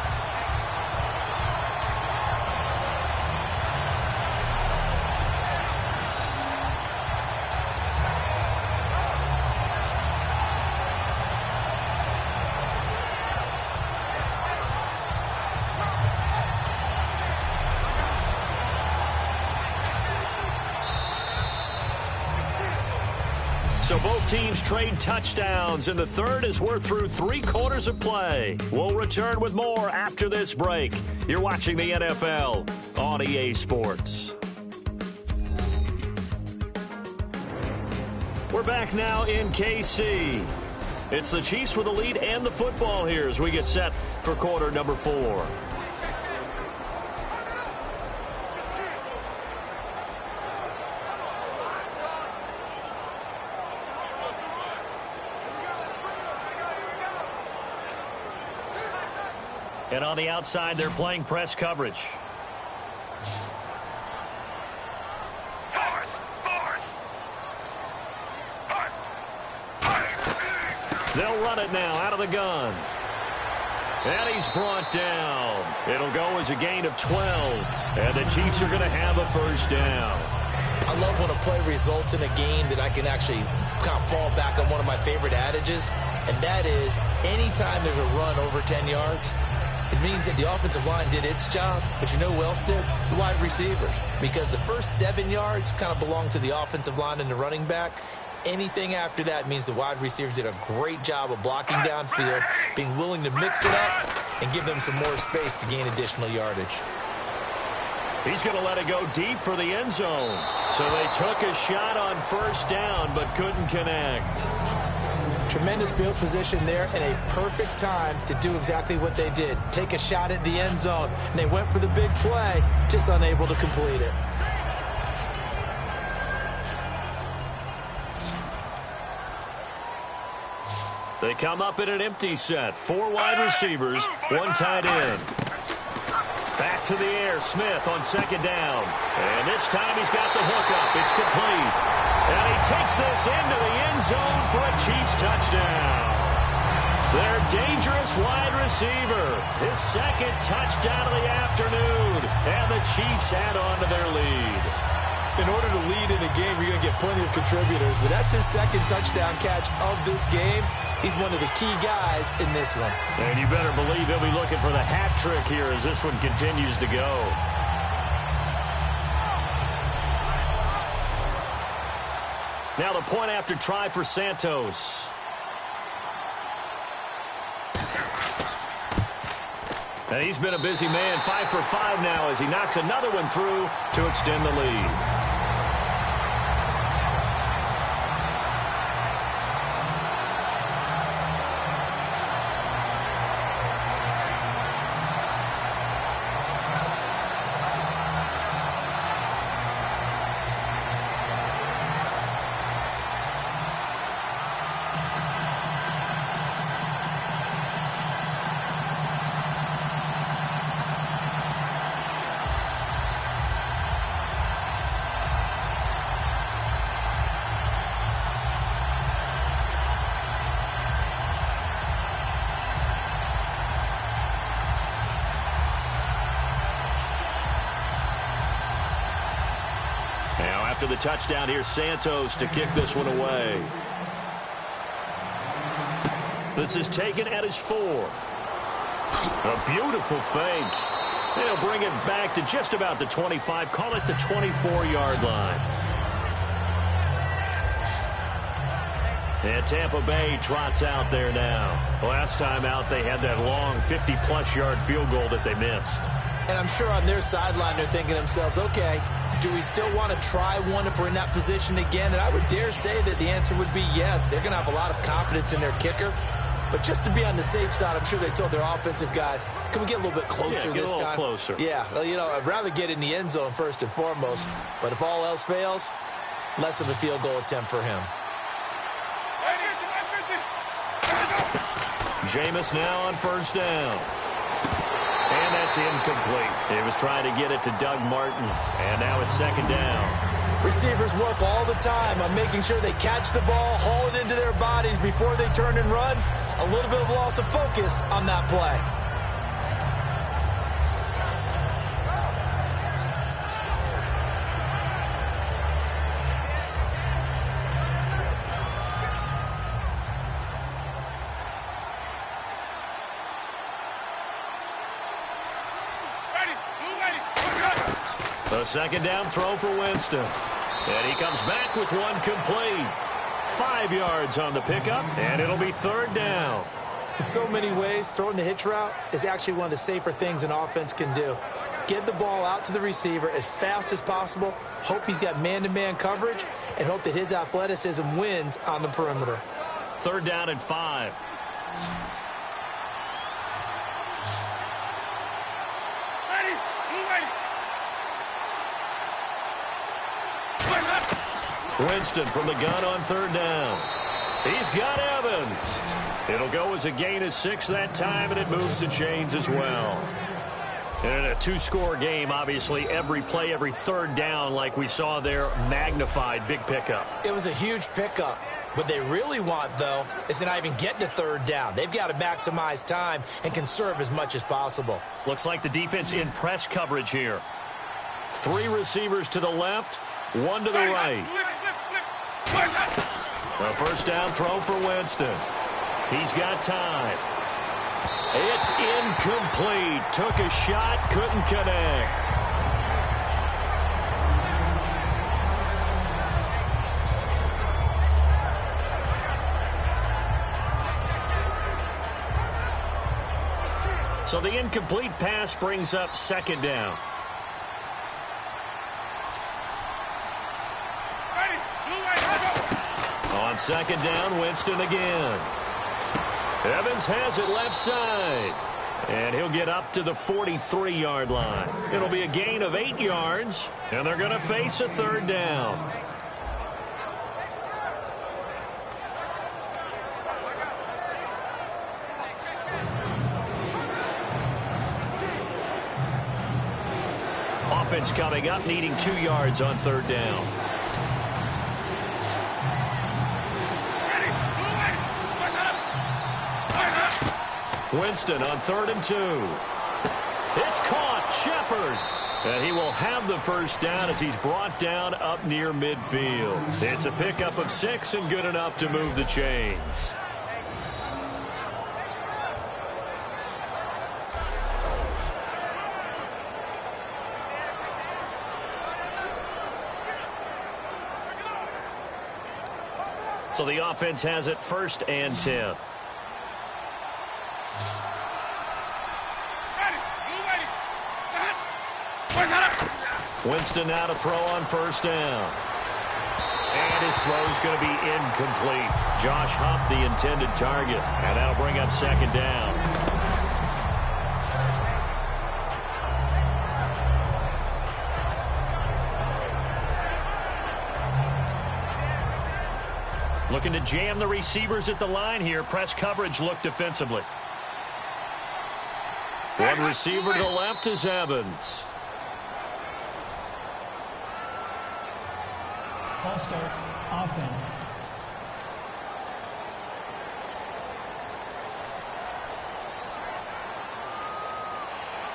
S2: So both teams trade touchdowns, and the third as we're through 3 quarters of play. We'll return with more after this break. You're watching the NFL on EA Sports. We're back now in KC. It's the Chiefs with the lead and the football here as we get set for quarter number 4. And on the outside, they're playing press coverage. They'll run it now out of the gun. And he's brought down. It'll go as a gain of 12. And the Chiefs are going to have a first down.
S3: I love when a play results in a gain that I can actually kind of fall back on one of my favorite adages. And that is, anytime there's a run over 10 yards, it means that the offensive line did its job, but you know who else did? The wide receivers. Because the first 7 yards kind of belong to the offensive line and the running back. Anything after that means the wide receivers did a great job of blocking downfield, being willing to mix it up, and give them some more space to gain additional yardage.
S2: He's going to let it go deep for the end zone. So they took a shot on first down, but couldn't connect.
S3: Tremendous field position there and a perfect time to do exactly what they did. Take a shot at the end zone. And they went for the big play, just unable to complete it.
S2: They come up in an empty set. 4 wide receivers, 1 tight end. Back to the air, Smith on 2nd down. And this time he's got the hookup. It's complete. And he takes this into the end zone for a Chiefs touchdown. Their dangerous wide receiver. His 2nd touchdown of the afternoon. And the Chiefs add on to their lead.
S3: In order to lead in a game, you're going to get plenty of contributors. But that's his 2nd touchdown catch of this game. He's one of the key guys in this one.
S2: And you better believe he'll be looking for the hat trick here as this one continues to go. Now the point after try for Santos. And he's been a busy man, 5 for 5 now as he knocks another one through to extend the lead. after the touchdown. Here's Santos to kick this one away. This is taken at his 4. A beautiful fake. They'll bring it back to just about the 25. Call it the 24-yard line. And Tampa Bay trots out there now. Last time out, they had that long 50-plus yard field goal that they missed.
S3: And I'm sure on their sideline they're thinking to themselves, okay, do we still want to try one if we're in that position again? And I would dare say that the answer would be yes. They're going to have a lot of confidence in their kicker. But just to be on the safe side, I'm sure they told their offensive guys, can we get a little bit closer this time?
S2: Get a little closer.
S3: Yeah, well, you know, I'd rather get in the end zone first and foremost. But if all else fails, less of a field goal attempt for him.
S2: Jameis now on first down. And that's incomplete. He was trying to get it to Doug Martin. And now it's second down.
S3: Receivers work all the time on making sure they catch the ball, haul it into their bodies before they turn and run. A little bit of loss of focus on that play.
S2: The second down throw for Winston. And he comes back with one complete. 5 yards on the pickup, and it'll be third down.
S3: In so many ways, throwing the hitch route is actually one of the safer things an offense can do. Get the ball out to the receiver as fast as possible, hope he's got man-to-man coverage, and hope that his athleticism wins on the perimeter.
S2: Third down and 5. Winston from the gun on third down. He's got Evans. It'll go as a gain of 6 that time, and it moves the chains as well. And in a 2-score game, obviously, every play, every third down, like we saw there, magnified, big pickup.
S3: It was a huge pickup. What they really want, though, is to not even get to third down. They've got to maximize time and conserve as much as possible.
S2: Looks like the defense in press coverage here. 3 receivers to the left, 1 to the right. A first down throw for Winston. He's got time. It's incomplete. Took a shot, couldn't connect. So the incomplete pass brings up second down. On second down, Winston again. Evans has it left side. And he'll get up to the 43-yard line. It'll be a gain of 8 yards, and they're going to face a third down. Offense coming up, needing 2 yards on third down. Winston on 3rd and 2. It's caught. Shepard. And he will have the first down as he's brought down up near midfield. It's a pickup of 6 and good enough to move the chains. So the offense has it 1st and 10. Winston now to throw on first down. And his throw is going to be incomplete. Josh Huff, the intended target. And that'll bring up second down. Looking to jam the receivers at the line here. Press coverage look defensively. One receiver to the left is Evans.
S5: False start, offense.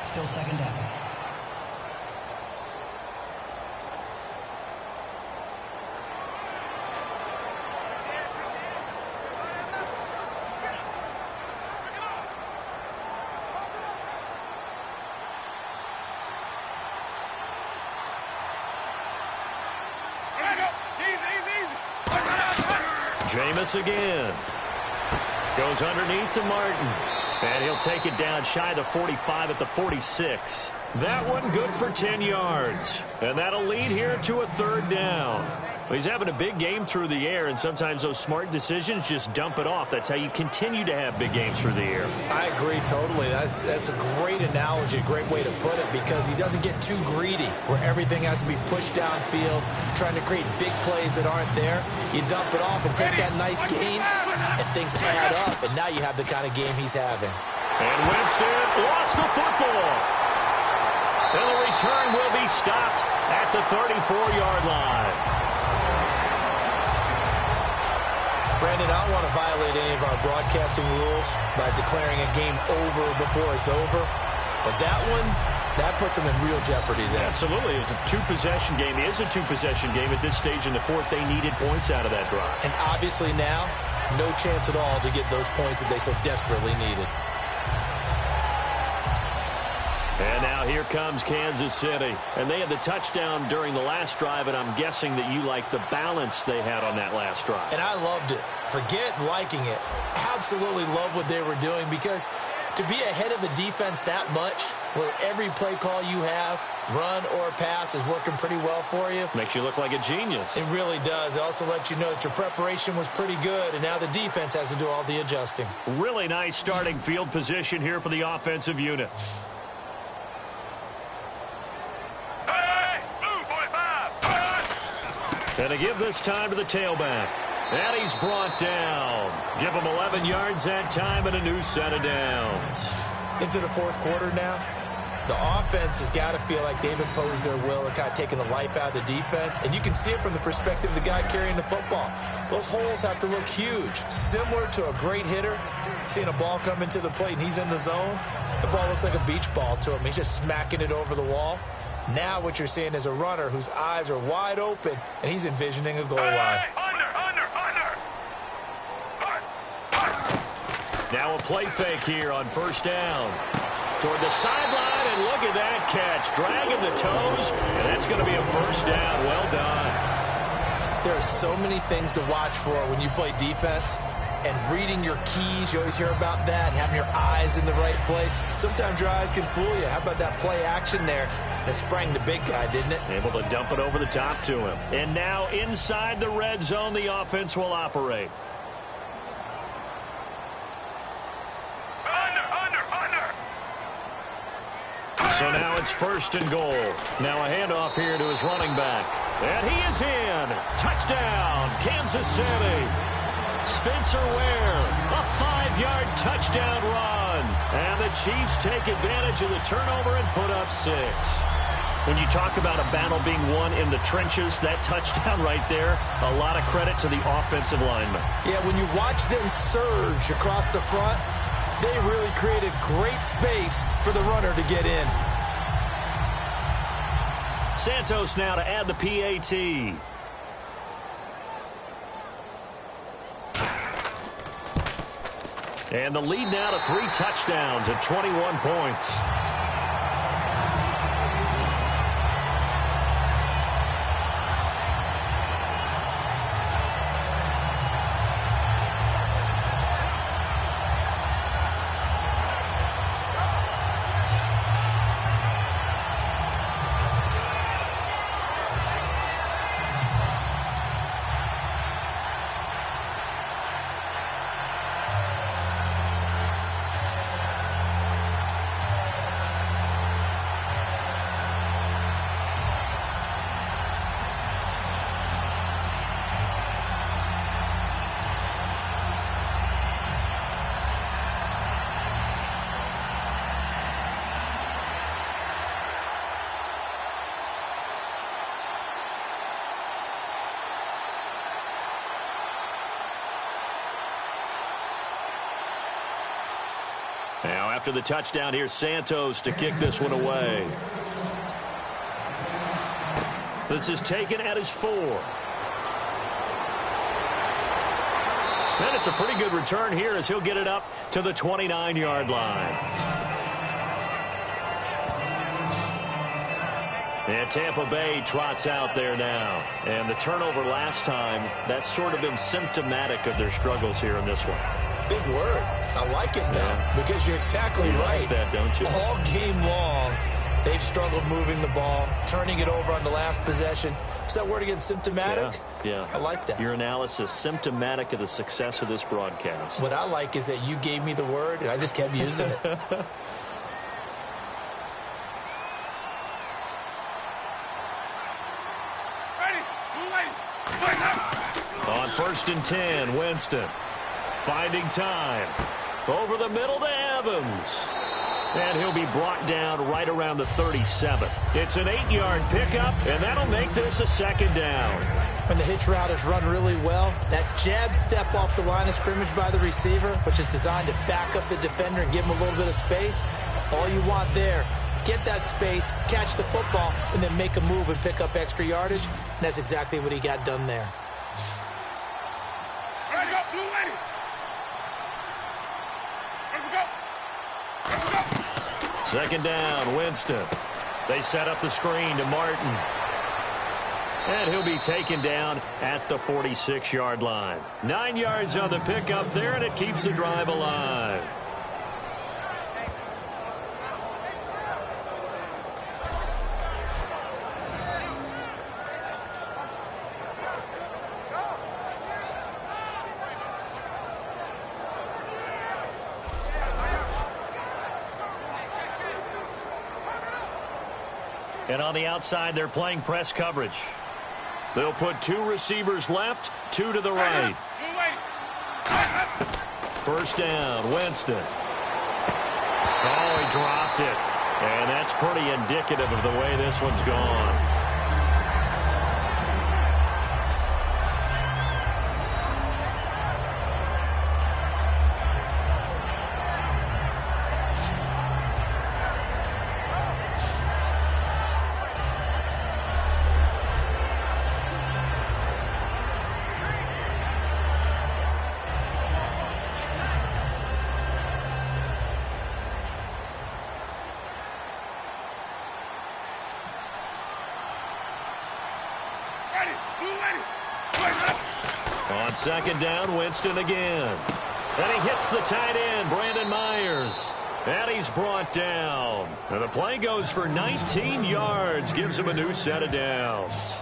S5: Still second down.
S2: Jameis again. Goes underneath to Martin. And he'll take it down shy of the 45 at the 46. That one good for 10 yards. And that'll lead here to a third down. Well, he's having a big game through the air, and sometimes those smart decisions just dump it off. That's how you continue to have big games through the air.
S3: I agree totally. That's a great analogy, a great way to put it, because he doesn't get too greedy where everything has to be pushed downfield, trying to create big plays that aren't there. You dump it off and take that nice gain, and things add up, and now you have the kind of game he's having.
S2: And Winston lost the football. And the return will be stopped at the 34-yard line.
S3: Brandon, I don't want to violate any of our broadcasting rules by declaring a game over before it's over. But that one, that puts them in real jeopardy there.
S2: Absolutely. It's a two-possession game. It is a two-possession game at this stage in the fourth. They needed points out of that drive.
S3: And obviously now, no chance at all to get those points that they so desperately needed.
S2: And now here comes Kansas City. And they had the touchdown during the last drive, and I'm guessing that you like the balance they had on that last drive.
S3: And I loved it. Forget liking it. Absolutely love what they were doing, because to be ahead of the defense that much, where every play call you have, run or pass, is working pretty well for you.
S2: Makes you look like a genius.
S3: It really does. It also lets you know that your preparation was pretty good, and now the defense has to do all the adjusting.
S2: Really nice starting field position here for the offensive unit. And to give this time to the tailback. And he's brought down. Give him 11 yards that time and a new set of downs.
S3: Into the fourth quarter now. The offense has got to feel like they've imposed their will and kind of taken the life out of the defense. And you can see it from the perspective of the guy carrying the football. Those holes have to look huge. Similar to a great hitter. Seeing a ball come into the plate and he's in the zone. The ball looks like a beach ball to him. He's just smacking it over the wall. Now what you're seeing is a runner whose eyes are wide open, and he's envisioning a goal line.
S2: Now a play fake here on first down. Toward the sideline, and look at that catch. Dragging the toes, and that's going to be a first down. Well done.
S3: There are so many things to watch for when you play defense. And reading your keys, you always hear about that, and having your eyes in the right place. Sometimes your eyes can fool you. How about that play action there? That sprang the big guy, didn't it?
S2: Able to dump it over the top to him. And now inside the red zone, the offense will operate. So now it's first and goal. Now a handoff here to his running back. And he is in. Touchdown, Kansas City. Spencer Ware, a 5-yard touchdown run. And the Chiefs take advantage of the turnover and put up 6. When you talk about a battle being won in the trenches, that touchdown right there, a lot of credit to the offensive linemen.
S3: Yeah, when you watch them surge across the front, they really created great space for the runner to get in.
S2: Santos now to add the PAT. And the lead now to 3 touchdowns at 21 points. Now after the touchdown, here's Santos to kick this one away. This is taken at his 4. And it's a pretty good return here as he'll get it up to the 29-yard line. And Tampa Bay trots out there now. And the turnover last time, that's sort of been symptomatic of their struggles here in this one.
S3: Big word. I like it, though, because you're exactly right.
S2: Like that, don't you?
S3: All game long, they've struggled moving the ball, turning it over on the last possession. Is that word again, symptomatic?
S2: Yeah.
S3: I like that.
S2: Your analysis, symptomatic of the success of this broadcast.
S3: What I like is that you gave me the word, and I just kept using it.
S2: On 1st and 10, Winston finding time. Over the middle to Evans. And he'll be brought down right around the 37. It's an 8-yard pickup, and that'll make this a 2nd down.
S3: When the hitch route is run really well, that jab step off the line of scrimmage by the receiver, which is designed to back up the defender and give him a little bit of space, all you want there, get that space, catch the football, and then make a move and pick up extra yardage. And that's exactly what he got done there.
S4: Ready, go, blue lady. Ready, go.
S2: 2nd down, Winston. They set up the screen to Martin. And he'll be taken down at the 46-yard line. 9 yards on the pickup there, and it keeps the drive alive. And on the outside, they're playing press coverage. They'll put 2 receivers left, 2 to the right. 1st down, Winston. Oh, he dropped it. And that's pretty indicative of the way this one's gone. On 2nd down, Winston again. And he hits the tight end, Brandon Myers. And he's brought down. And the play goes for 19 yards, gives him a new set of downs.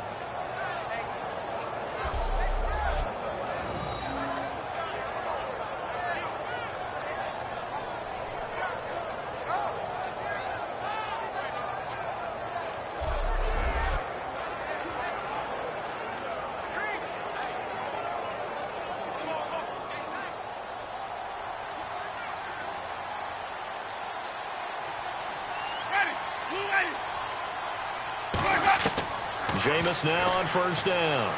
S2: Jameis now on 1st down.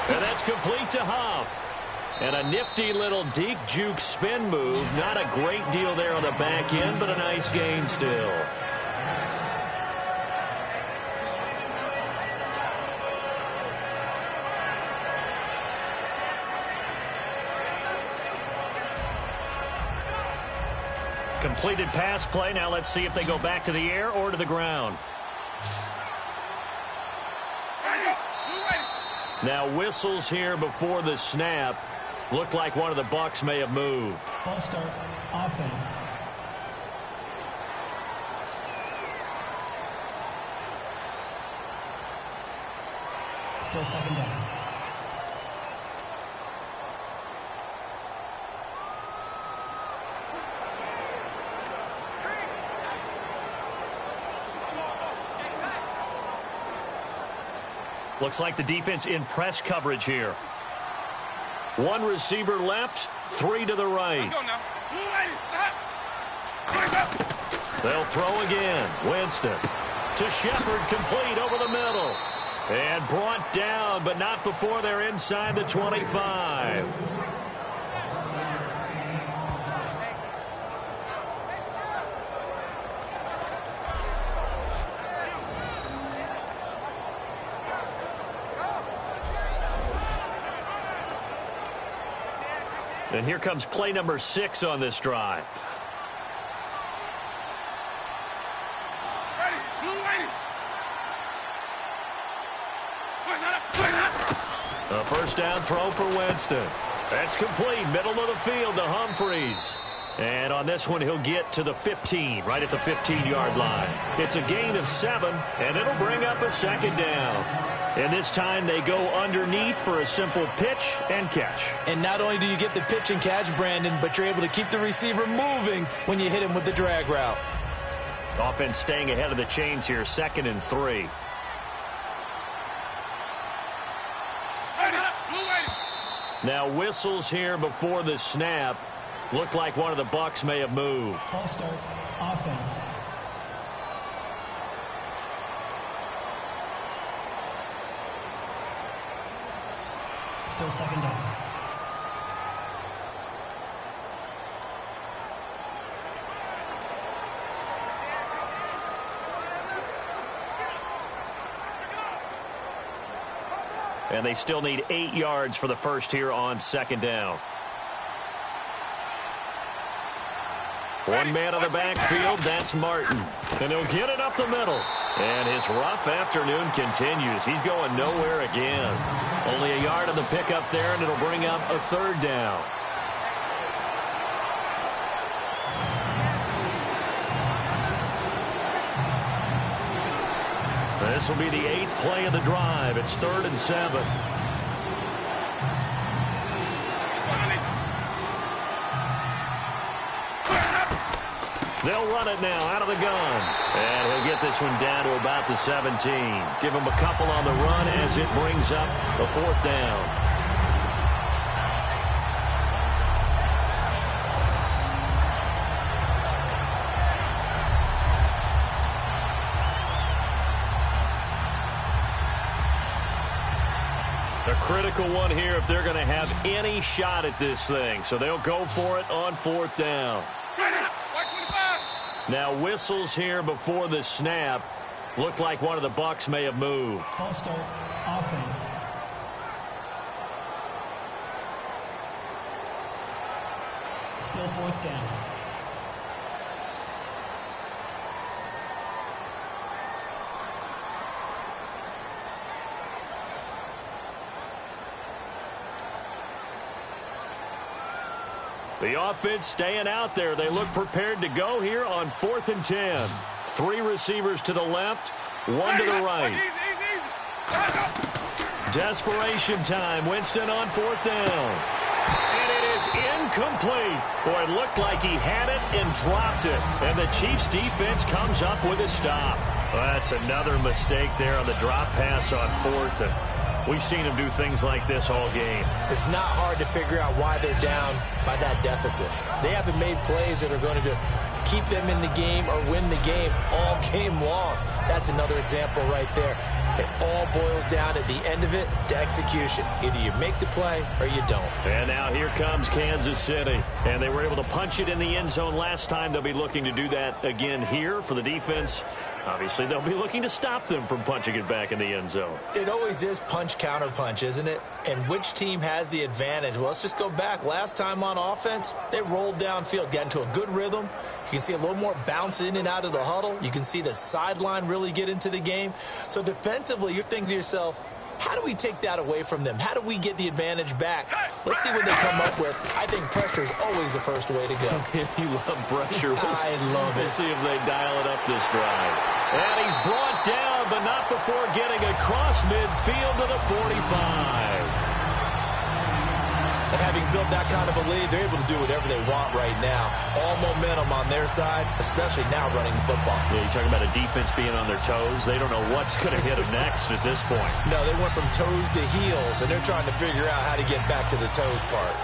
S2: And that's complete to Huff. And a nifty little deke juke spin move. Not a great deal there on the back end, but a nice gain still. Completed pass play. Now let's see if they go back to the air or to the ground. Now whistles here before the snap. Looked like one of the Bucs may have moved.
S5: False start, offense. Still 2nd down.
S2: Looks like the defense in press coverage here. 1 receiver left, 3 to the right. They'll throw again. Winston to Shepard, complete over the middle. And brought down, but not before they're inside the 25. And here comes play number 6 on this drive. A first down throw for Winston. That's complete. Middle of the field to Humphries. And on this one, he'll get to the 15, right at the 15-yard line. It's a gain of 7, and it'll bring up a second down. And this time they go underneath for a simple pitch and catch.
S3: And not only do you get the pitch and catch, Brandon, but you're able to keep the receiver moving when you hit him with the drag route.
S2: Offense staying ahead of the chains here, 2nd and 3. Now whistles here before the snap. Looked like one of the Bucs may have moved.
S5: False start. Offense. Still second down.
S2: And they still need 8 yards for the first here on 2nd down. One man on the backfield, that's Martin. And he'll get it up the middle. And his rough afternoon continues. He's going nowhere again. Only a yard on the pickup there, and it'll bring up a 3rd down. This will be the 8th play of the drive. It's 3rd and 7. They'll run it now out of the gun. And he'll get this one down to about the 17. Give him a couple on the run as it brings up a 4th down. A critical one here if they're going to have any shot at this thing. So they'll go for it on 4th down. Now whistles here before the snap. Looked like one of the Bucs may have moved.
S5: False start. Offense. Still 4th down.
S2: The offense staying out there. They look prepared to go here on 4th and 10. 3 receivers to the left, 1 to the right. Desperation time. Winston on 4th down. And it is incomplete. Boy, it looked like he had it and dropped it. And the Chiefs defense comes up with a stop. Well, that's another mistake there on the drop pass on 4th. And we've seen him do things like this all game.
S3: It's not hard to figure out why they're down by that deficit. They haven't made plays that are going to keep them in the game or win the game all game long. That's another example right there. It all boils down at the end of it to execution. Either you make the play or you don't.
S2: And now here comes Kansas City. And they were able to punch it in the end zone last time. They'll be looking to do that again here for the defense. Obviously, they'll be looking to stop them from punching it back in the end zone.
S3: It always is punch, counter punch, isn't it? And which team has the advantage? Well, let's just go back. Last time on offense, they rolled downfield, got into a good rhythm. You can see a little more bounce in and out of the huddle. You can see the sideline really get into the game. So defensively, you're thinking to yourself, how do we take that away from them? How do we get the advantage back? Let's see what they come up with. I think pressure is always the first way to go.
S2: You love pressure.
S3: I love it.
S2: We'll see if they dial it up this drive. And he's brought down, but not before getting across midfield to the 45.
S3: And having built that kind of a lead, they're able to do whatever they want right now. All momentum on their side, especially now running the football.
S2: Yeah, you're talking about a defense being on their toes. They don't know what's going to hit them next at this point.
S3: No, they went from toes to heels, and they're trying to figure out how to get back to the toes part.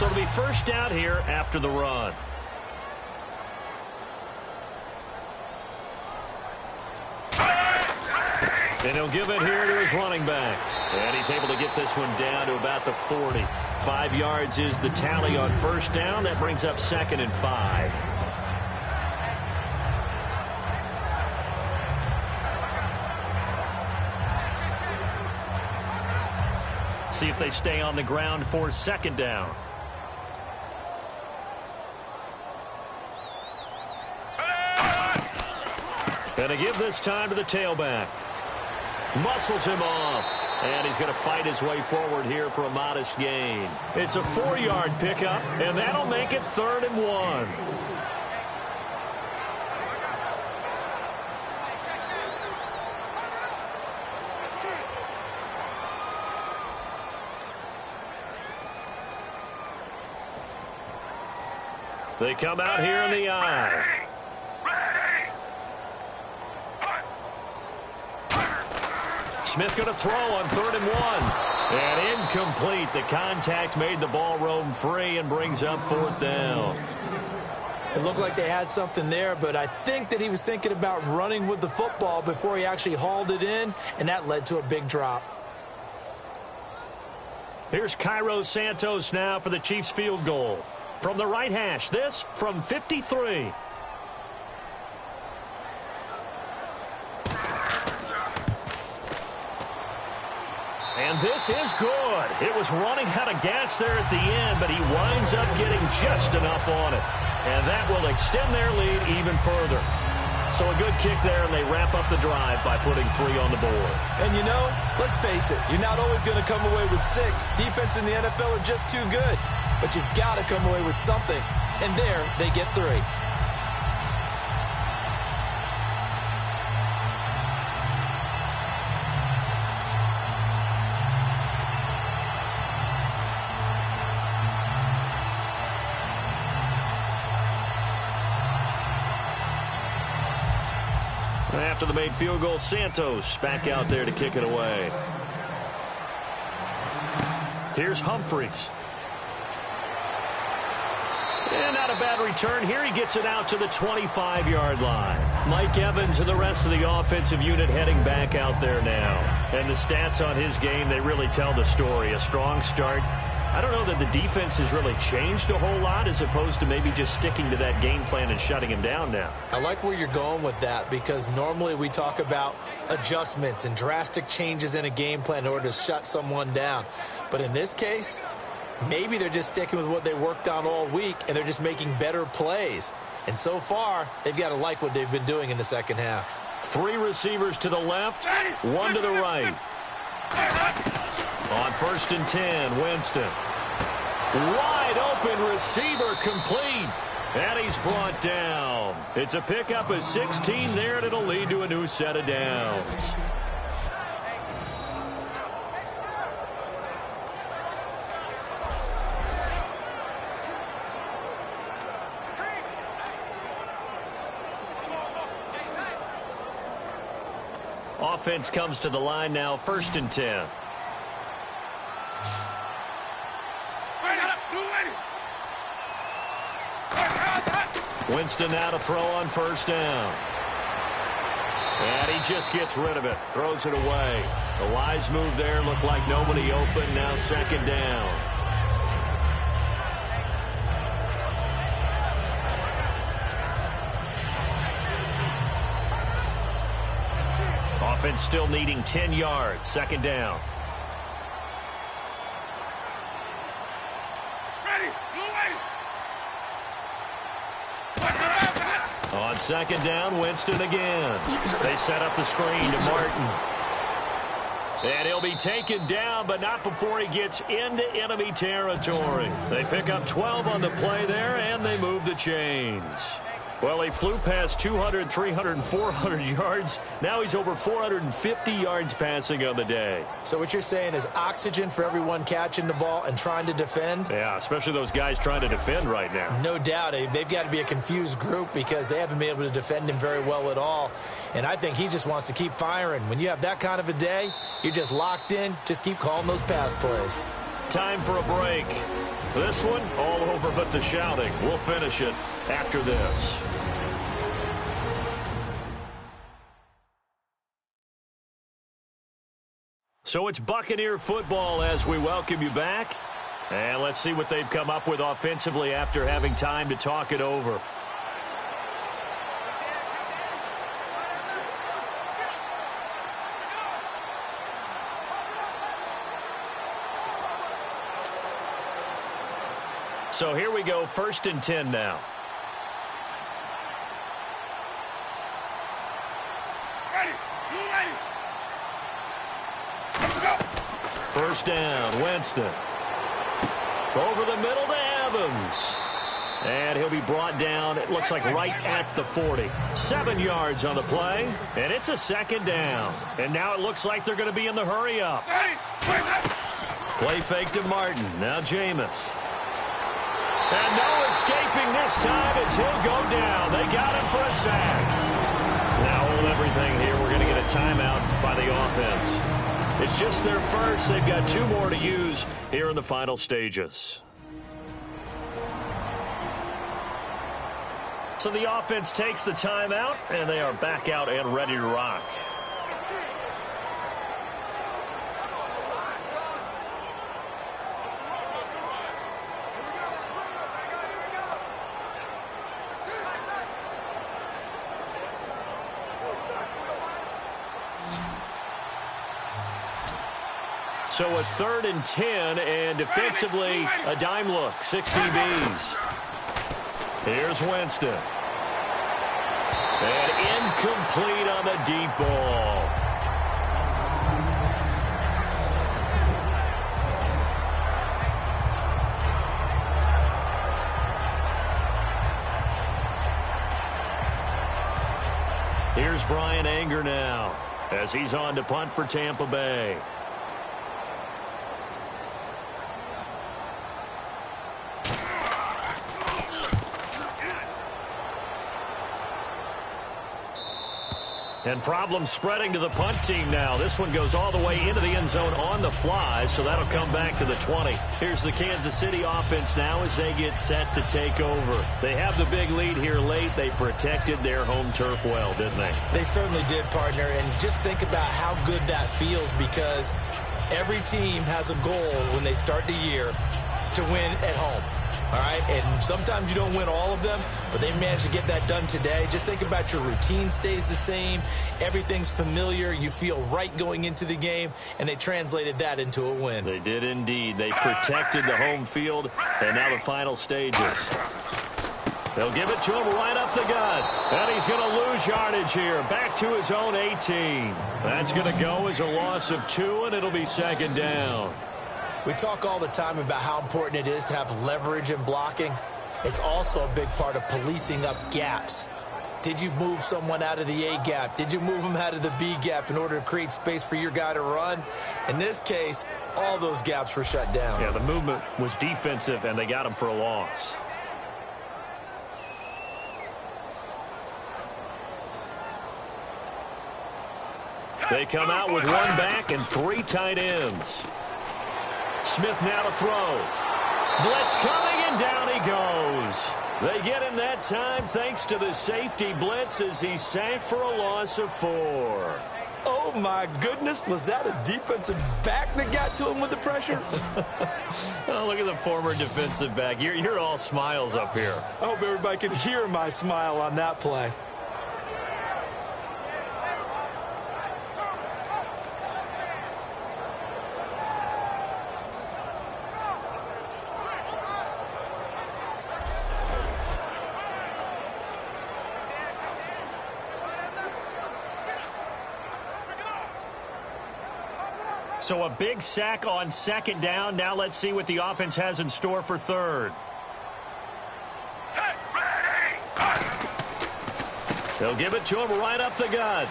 S2: So it'll be first down here after the run. And he'll give it here to his running back. And he's able to get this one down to about the 40. 5 yards is the tally on first down. That brings up 2nd and 5. See if they stay on the ground for 2nd down. And to give this time to the tailback. Muscles him off. And he's going to fight his way forward here for a modest gain. It's a 4-yard pickup, and that'll make it 3rd and 1. They come out here in the eye. Smith going to throw on 3rd and 1. And incomplete. The contact made the ball roam free and brings up 4th down.
S3: It looked like they had something there, but I think that he was thinking about running with the football before he actually hauled it in, and that led to a big drop.
S2: Here's Cairo Santos now for the Chiefs field goal. From the right hash, this from 53. And this is good. It was running out of gas there at the end, but he winds up getting just enough on it. And that will extend their lead even further. So a good kick there, and they wrap up the drive by putting 3 on the board.
S3: And you know, let's face it, you're not always going to come away with 6. Defense in the NFL are just too good. But you've got to come away with something. And there, they get 3.
S2: After the made field goal, Santos back out there to kick it away. Here's Humphreys. And not a bad return here. He gets it out to the 25-yard line. Mike Evans and the rest of the offensive unit heading back out there now. And the stats on his game, they really tell the story. A strong start. I don't know that the defense has really changed a whole lot as opposed to maybe just sticking to that game plan and shutting him down now.
S3: I like where you're going with that because normally we talk about adjustments and drastic changes in a game plan in order to shut someone down. But in this case, maybe they're just sticking with what they worked on all week and they're just making better plays. And so far, they've got to like what they've been doing in the second half.
S2: 3 receivers to the left, 1 to the right. On 1st and 10, Winston. Wide open receiver complete. And he's brought down. It's a pickup of 16 there, and it'll lead to a new set of downs. Offense comes to the line now, 1st and 10. Winston now to throw on 1st down. And he just gets rid of it. Throws it away. The wise move there. Looked like nobody open. Now 2nd down. Offense still needing 10 yards. 2nd down. On 2nd down, Winston again. They set up the screen to Martin. And he'll be taken down, but not before he gets into enemy territory. They pick up 12 on the play there, and they move the chains. Well, he flew past 200, 300, and 400 yards. Now he's over 450 yards passing on the day.
S3: So what you're saying is oxygen for everyone catching the ball and trying to defend?
S2: Yeah, especially those guys trying to defend right now.
S3: No doubt. They've got to be a confused group because they haven't been able to defend him very well at all. And I think he just wants to keep firing. When you have that kind of a day, you're just locked in. Just keep calling those pass plays.
S2: Time for a break. This one, all over but the shouting. We'll finish it after this. So it's Buccaneer football as we welcome you back. And let's see what they've come up with offensively after having time to talk it over. So here we go, 1st and 10 now. first down. Winston. Over the middle to Evans. And he'll be brought down, it looks like right at the 40. 7 yards on the play, and it's a second down. And now it looks like they're going to be in the hurry-up. Play fake to Martin. Now Jameis. And no escaping this time as he'll go down. They got him for a sack. Now hold everything here. We're going to get a timeout by the offense. It's just their first. They've got 2 more to use here in the final stages. So the offense takes the timeout, and they are back out and ready to rock. So a 3rd and 10, and defensively a dime look, 60 Bs. Here's Winston. And incomplete on the deep ball. Here's Brian Anger now as he's on to punt for Tampa Bay. And problems spreading to the punt team now. This one goes all the way into the end zone on the fly, so that'll come back to the 20. Here's the Kansas City offense now as they get set to take over. They have the big lead here late. They protected their home turf well, didn't they?
S3: They certainly did, partner. And just think about how good that feels, because every team has a goal when they start the year to win at home. All right, and sometimes you don't win all of them, but they managed to get that done today. Just think about your routine stays the same. Everything's familiar. You feel right going into the game, and they translated that into a win.
S2: They did indeed. They protected the home field, and now the final stages. They'll give it to him right up the gut, and he's going to lose yardage here. Back to his own 18. That's going to go as a loss of 2, and it'll be second down.
S3: We talk all the time about how important it is to have leverage in blocking. It's also a big part of policing up gaps. Did you move someone out of the A gap? Did you move them out of the B gap in order to create space for your guy to run? In this case, all those gaps were shut down.
S2: Yeah, the movement was defensive, and they got him for a loss. They come out with 1 back and 3 tight ends. Smith now to throw. Blitz coming, and down he goes. They get him that time thanks to the safety blitz as he sank for a loss of 4.
S3: Oh, my goodness. Was that a defensive back that got to him with the pressure?
S2: Oh, look at the former defensive back. You're all smiles up here.
S3: I hope everybody can hear my smile on that play.
S2: So a big sack on second down. Now let's see what the offense has in store for third. They'll give it to him right up the gut.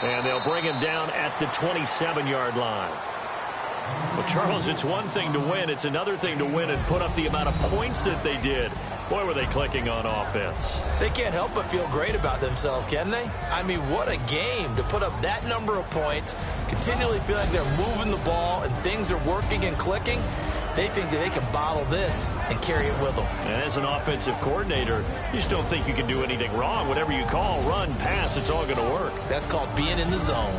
S2: And they'll bring him down at the 27-yard line. Well, Charles, it's one thing to win. It's another thing to win and put up the amount of points that they did. Boy, were they clicking on offense.
S3: They can't help but feel great about themselves, can they? I mean, what a game to put up that number of points, continually feel like they're moving the ball and things are working and clicking. They think that they can bottle this and carry it with them.
S2: And as an offensive coordinator, you just don't think you can do anything wrong. Whatever you call, run, pass, it's all going to work.
S3: That's called being in the zone.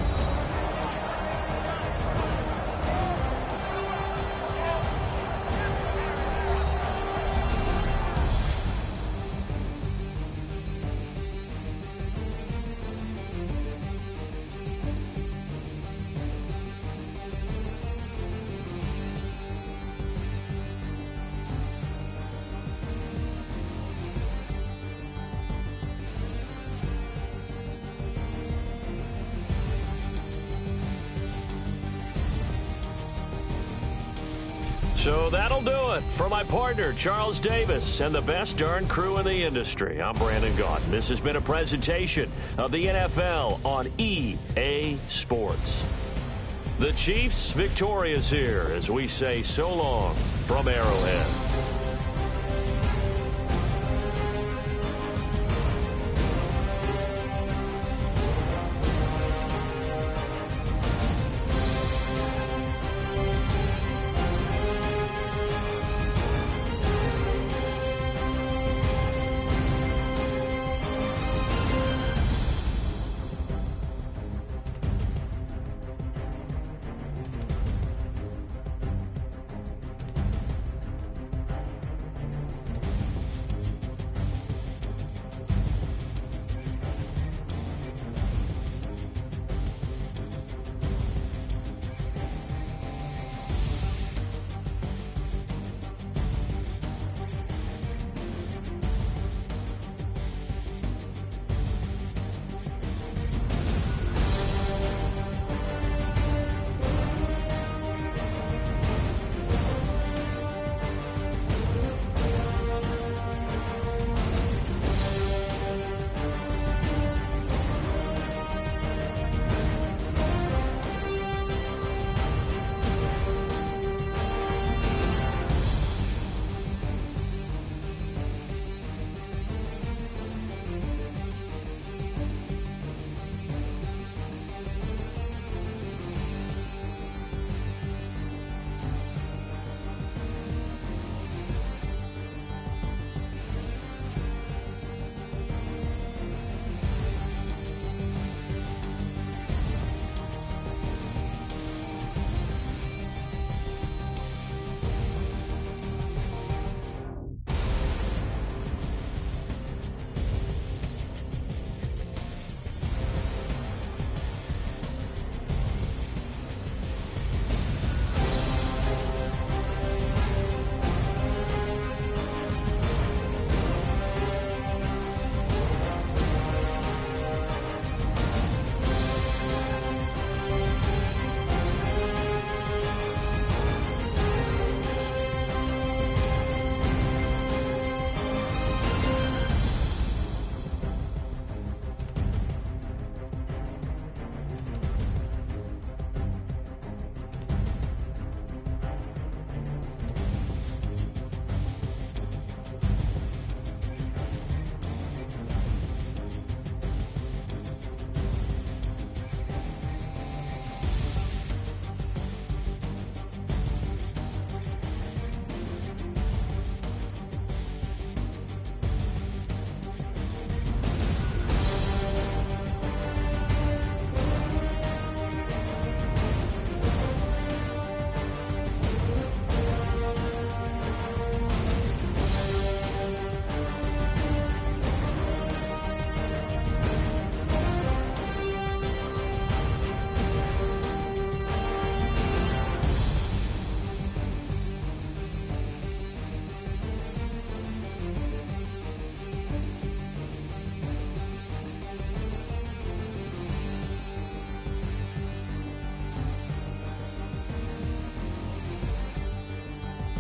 S2: So that'll do it. For my partner, Charles Davis, and the best darn crew in the industry, I'm Brandon Gaudin. This has been a presentation of the NFL on EA Sports. The Chiefs victorious here as we say so long from Arrowhead.